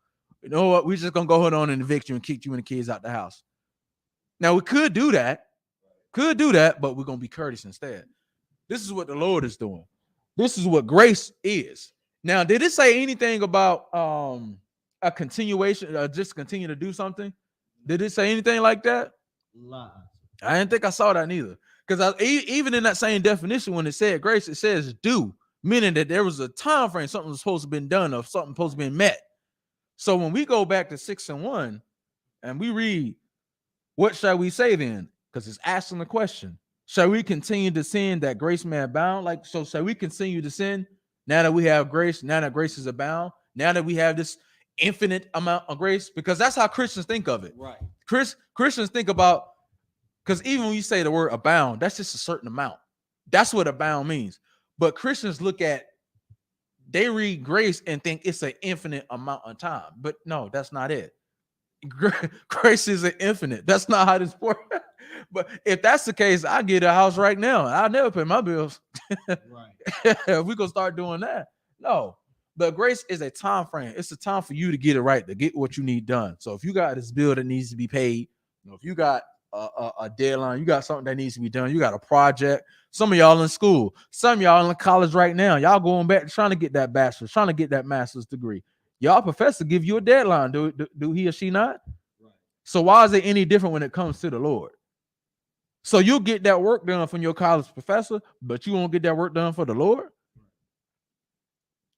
You know what? We're just gonna go ahead on and evict you and kick you and the kids out the house. Now we could do that, but we're gonna be courteous instead. This is what the Lord is doing. This is what grace is. Now, did it say anything about a continuation, just continue to do something? Did it say anything like that? Lies. I didn't think I saw that neither. Because even in that same definition, when it said grace, it says do, meaning that there was a time frame, something was supposed to have been done or something supposed to have been met. So when we go back to 6:1 and we read, what shall we say then? Because it's asking the question. Shall we continue to sin that grace may abound? Like, so shall we continue to sin now that we have grace, now that grace is abound, now that we have this infinite amount of grace? Because that's how Christians think of it. Right. Christians think about, because even when you say the word abound, that's just a certain amount. That's what abound means. But Christians they read grace and think it's an infinite amount of time. But no, that's not it. Grace is an infinite. That's not how this works. But if that's the case, I get a house right now. I'll never pay my bills. Right. We're gonna start doing that. No, but grace is a time frame. It's a time for you to get it right, to get what you need done. So if you got this bill that needs to be paid, if you got a deadline, you got something that needs to be done, you got a project. Some of y'all in school, some of y'all in college right now, y'all going back trying to get that bachelor's, trying to get that master's degree. Y'all professor give you a deadline. Do he or she not? Right. So why is it any different when it comes to the Lord? So you'll get that work done from your college professor, but you won't get that work done for the Lord.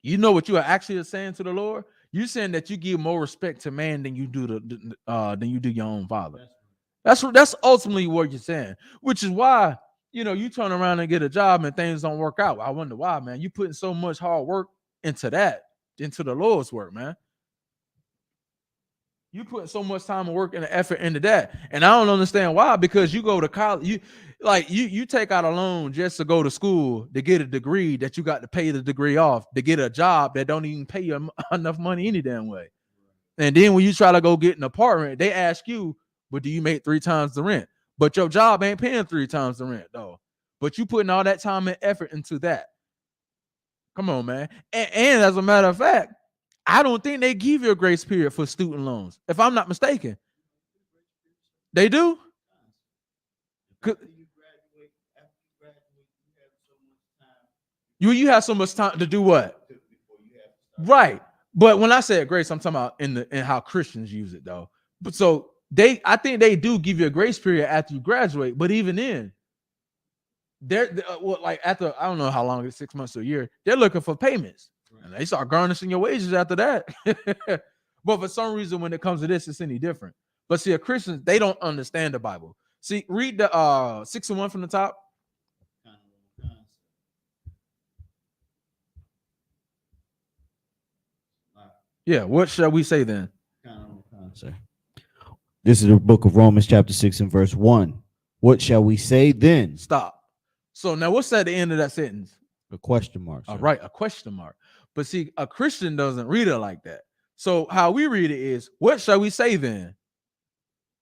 You know what you are actually saying to the Lord? You're saying that you give more respect to man than you do your own father. That's ultimately what you're saying, which is why, you turn around and get a job and things don't work out. I wonder why, man. You putting so much hard work into the Lord's work, man. You put so much time and work and effort into that. And I don't understand why, because you go to college, you take out a loan just to go to school to get a degree that you got to pay the degree off, to get a job that don't even pay you enough money any damn way. And then when you try to go get an apartment, they ask you, but do you make 3 times the rent? But your job ain't paying 3 times the rent, though. But you putting all that time and effort into that. Come on, man. And as a matter of fact, I don't think they give you a grace period for student loans, if I'm not mistaken. They do? You have so much time to do what? Right. But when I said grace, I'm talking about in how Christians use it, though. But so I think they do give you a grace period after you graduate. But even then, they're like after, I don't know how long it's, 6 months to a year, they're looking for payments. And they start garnishing your wages after that. But for some reason, when it comes to this, it's any different. But see, Christians, they don't understand the Bible. See, read the 6:1 from the top. Yeah, what shall we say then? This is the book of Romans chapter 6 and verse 1. What shall we say then? Stop. So now what's at the end of that sentence? A question mark. All right, a question mark. But see, a Christian doesn't read it like that. So how we read it is, what shall we say then?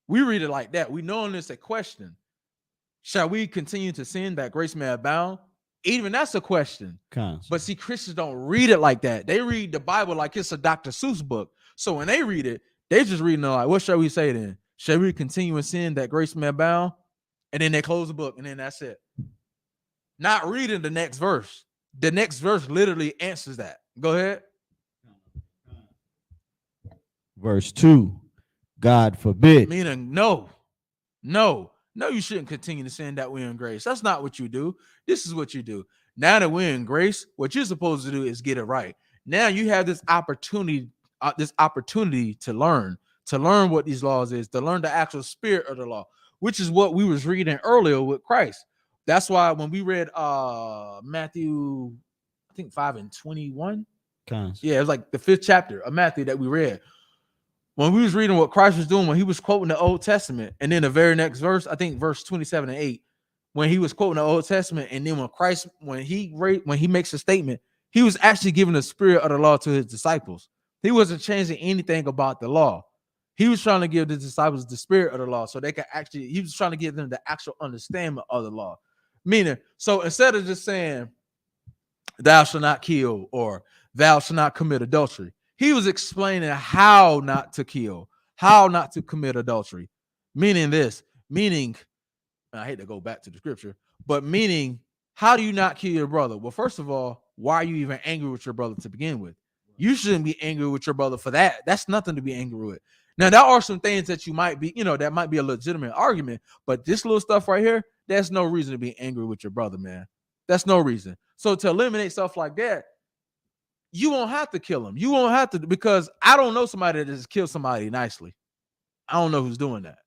We read it like that. We know it's a question. Shall we continue to sin that grace may abound? Even that's a question. But see, Christians don't read it like that. They read the Bible like it's a Dr. Seuss book. So when they read it, they just reading it like, what shall we say then? Shall we continue in sin that grace may abound? And then they close the book and then that's it. Not reading the next verse. The next verse literally answers that. Go ahead. Verse 2. God forbid. Meaning, no, you shouldn't continue to sin that we're in grace. That's not what you do. This is what you do. Now that we're in grace, what you're supposed to do is get it right. Now you have this opportunity to learn what these laws is, to learn the actual spirit of the law, which is what we was reading earlier with Christ. That's why when we read Matthew, I think 5:21. Yeah, it was like the 5th chapter of Matthew that we read. When we was reading what Christ was doing, when he was quoting the Old Testament, and then the very next verse, I think verse 27 and 8, when he was quoting the Old Testament, and then when he makes a statement, He was actually giving the spirit of the law to his disciples. He wasn't changing anything about the law. He was trying to give the disciples the spirit of the law so they could actually, he was trying to give them the actual understanding of the law. Meaning, so instead of just saying, thou shalt not kill or thou shalt not commit adultery, he was explaining how not to kill, how not to commit adultery. Meaning, I hate to go back to the scripture, but meaning, how do you not kill your brother? Well, first of all, why are you even angry with your brother to begin with? You shouldn't be angry with your brother for that. That's nothing to be angry with. Now, there are some things that you might be, that might be a legitimate argument, but this little stuff right here, there's no reason to be angry with your brother, man. That's no reason. So to eliminate stuff like that, you won't have to kill him. You won't have to, because I don't know somebody that just killed somebody nicely. I don't know who's doing that.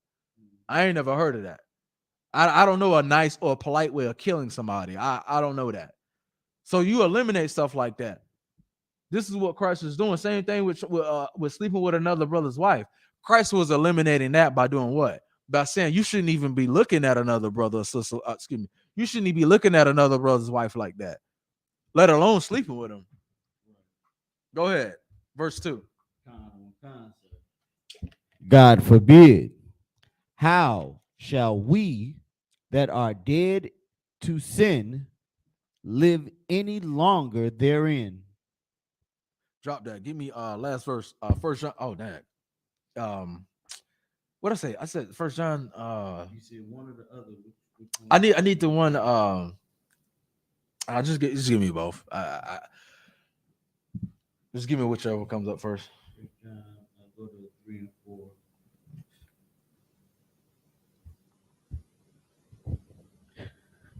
I ain't never heard of that. I don't know a nice or a polite way of killing somebody. I don't know that. So you eliminate stuff like that. This is what Christ was doing. Same thing with sleeping with another brother's wife. Christ was eliminating that by doing what? By saying you shouldn't even be looking at another brother or sister. You shouldn't even be looking at another brother's wife like that, let alone sleeping with him. Go ahead. Verse 2. God forbid. How shall we that are dead to sin live any longer therein? Drop that. Give me last verse. First John. Oh, dang. What I say? I said First John. You said one or the other. I need the one. Just give me both. Just give me whichever comes up first. I'll go to 3 and 4.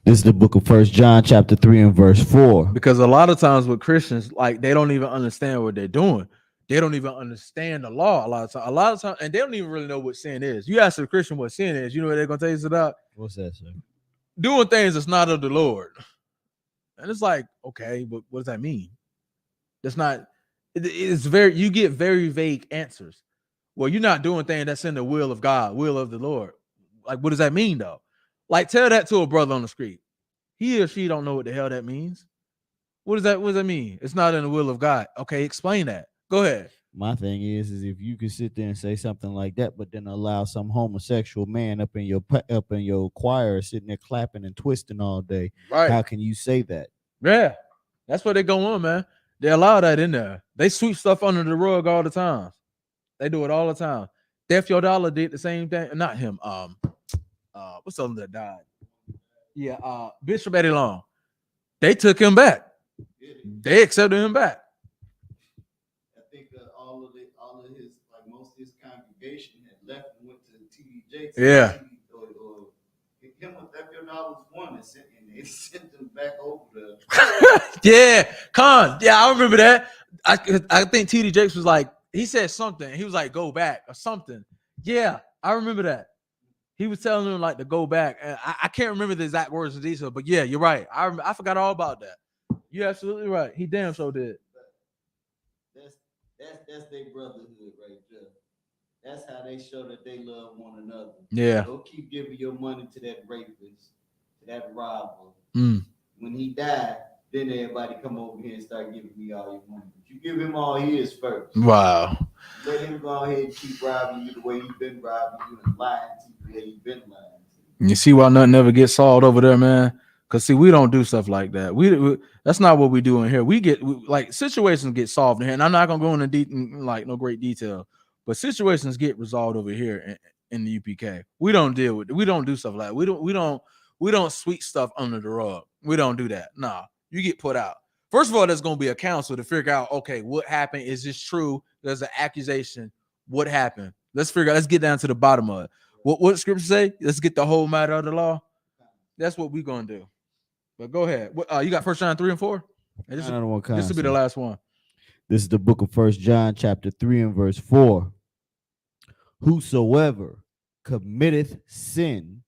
This is the book of 1 John chapter 3 and verse 4. Because a lot of times with Christians, like, they don't even understand what they're doing. They don't even understand the law a lot of times, and they don't even really know what sin is. You ask a Christian what sin is, you know what they're gonna tell you about? What's that, sir? Doing things that's not of the Lord. And it's like, okay, but what does that mean? That's not. It's very. You get very vague answers. Well, you're not doing things that's in the will of God, will of the Lord. Like, what does that mean, though? Like, tell that to a brother on the street. He or she don't know what the hell that means. What does that mean? It's not in the will of God. Okay, explain that. Go ahead. My thing is if you could sit there and say something like that, but then allow some homosexual man up in your choir sitting there clapping and twisting all day, Right? How can you say that? Yeah, that's what they go on, man. They allow that in there. They sweep stuff under the rug all the time. They do it all the time. Def Your Dollar did the same thing. Not him. What's the other that died? Yeah, Bishop Eddie Long. They took him back. They accepted him back. I think all of his, like, most of his congregation had left and went to TD Jakes. Yeah. Or him with F. Your Dollars one, and they sent him back over to. Yeah, Con. Yeah, I remember that. I think TD Jakes was like, he said something. He was like, go back or something. Yeah, I remember that. He was telling them like to go back. And I can't remember the exact words of detail, but yeah, you're right. I forgot all about that. You're absolutely right. He damn so did. That's their brotherhood right there. That's how they show that they love one another. Yeah. Don't keep giving your money to that rapist, to that robber. Mm. When he died, then everybody come over here and start giving me all your money. But you give him all his first. Wow. Let him go ahead and keep robbing you the way you've been robbing you and lying to you the way you've been lying. You see why nothing ever gets solved over there, man? Because see, we don't do stuff like that. We that's not what we do in here. Like, situations get solved in here, and I'm not gonna go into like no great detail, but situations get resolved over here in the UPK. We don't do stuff like that. We don't sweep stuff under the rug. We don't do that. Nah, you get put out. First of all, there's gonna be a council to figure out, okay, what happened? Is this true? There's an accusation. What happened? Let's get down to the bottom of it. What scripture say? Let's get the whole matter of the law. That's what we're gonna do. But go ahead. You got 1 John 3 and 4? And this will be the last one. This is the book of 1 John chapter 3 and verse 4. Whosoever committeth sin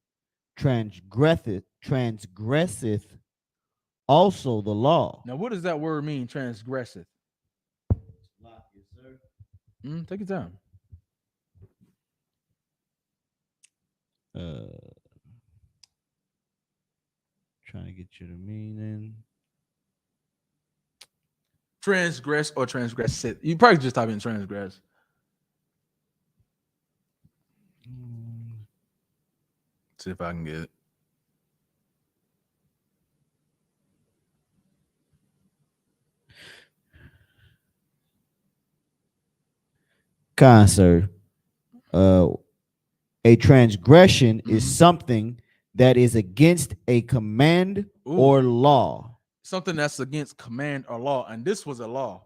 transgresseth also the law. Now, what does that word mean, transgresseth? Take your time. Trying to get you the meaning. Transgress or transgress it. You probably just type in transgress. See if I can get it. Sir. A transgression is something that is against a command or law. Something that's against command or law. And this was a law.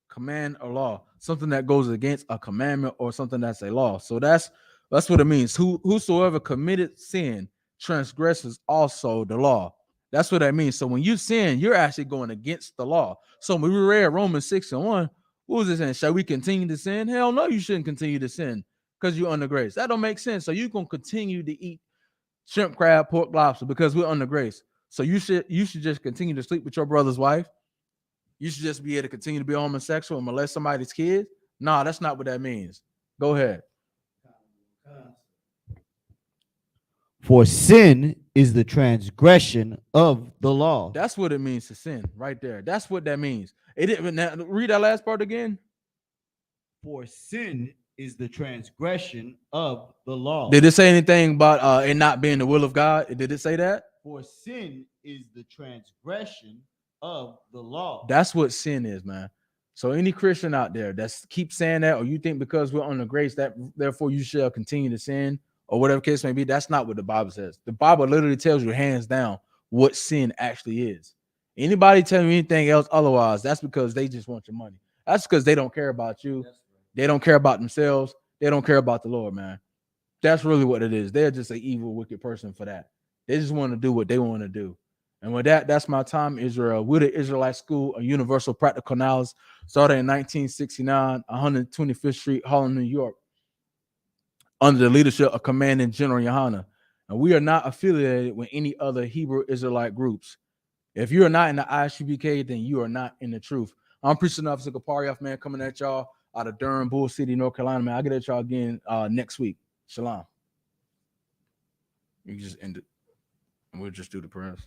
Command or law. Something that goes against a commandment or something that's a law. So that's what it means. Whosoever committed sin transgresses also the law. That's what that means. So when you sin, you're actually going against the law. So when we read Romans 6:1, what was it saying? Shall we continue to sin? Hell no, you shouldn't continue to sin because you're under grace. That don't make sense. So you're going to continue to eat shrimp, crab, pork, lobster because we're under grace. So you should just continue to sleep with your brother's wife. You should just be able to continue to be homosexual and molest somebody's kids. Nah, that's not what that means. Go ahead. For sin is the transgression of the law. That's what it means to sin right there. That's what that means. It didn't. Now, read that last part again. For sin is the transgression of the law. Did it say anything about it not being the will of God? Did it say that? For sin is the transgression of the law. That's what sin is, man. So any Christian out there that's keep saying that, or you think because we're under grace that therefore you shall continue to sin, or whatever case may be, that's not what the Bible says. The Bible literally tells you hands down what sin actually is. Anybody tell me anything else otherwise, that's because they just want your money. That's because they don't care about you. They don't care about themselves. They don't care about the Lord, man. That's really what it is. They're just an evil, wicked person for that. They just want to do what they want to do. And with that, that's my time, Israel. We're the Israelite School of Universal Practical Knowledge, started in 1969, 125th Street, Harlem, New York, under the leadership of Commanding General Yohana. And we are not affiliated with any other Hebrew Israelite groups. If you are not in the ISUBK, then you are not in the truth. I'm Preaching Officer Kaparioff, man, coming at y'all out of Durham, Bull City, North Carolina, man. I'll get at y'all again next week. Shalom. You can just end it, and we'll just do the prayers.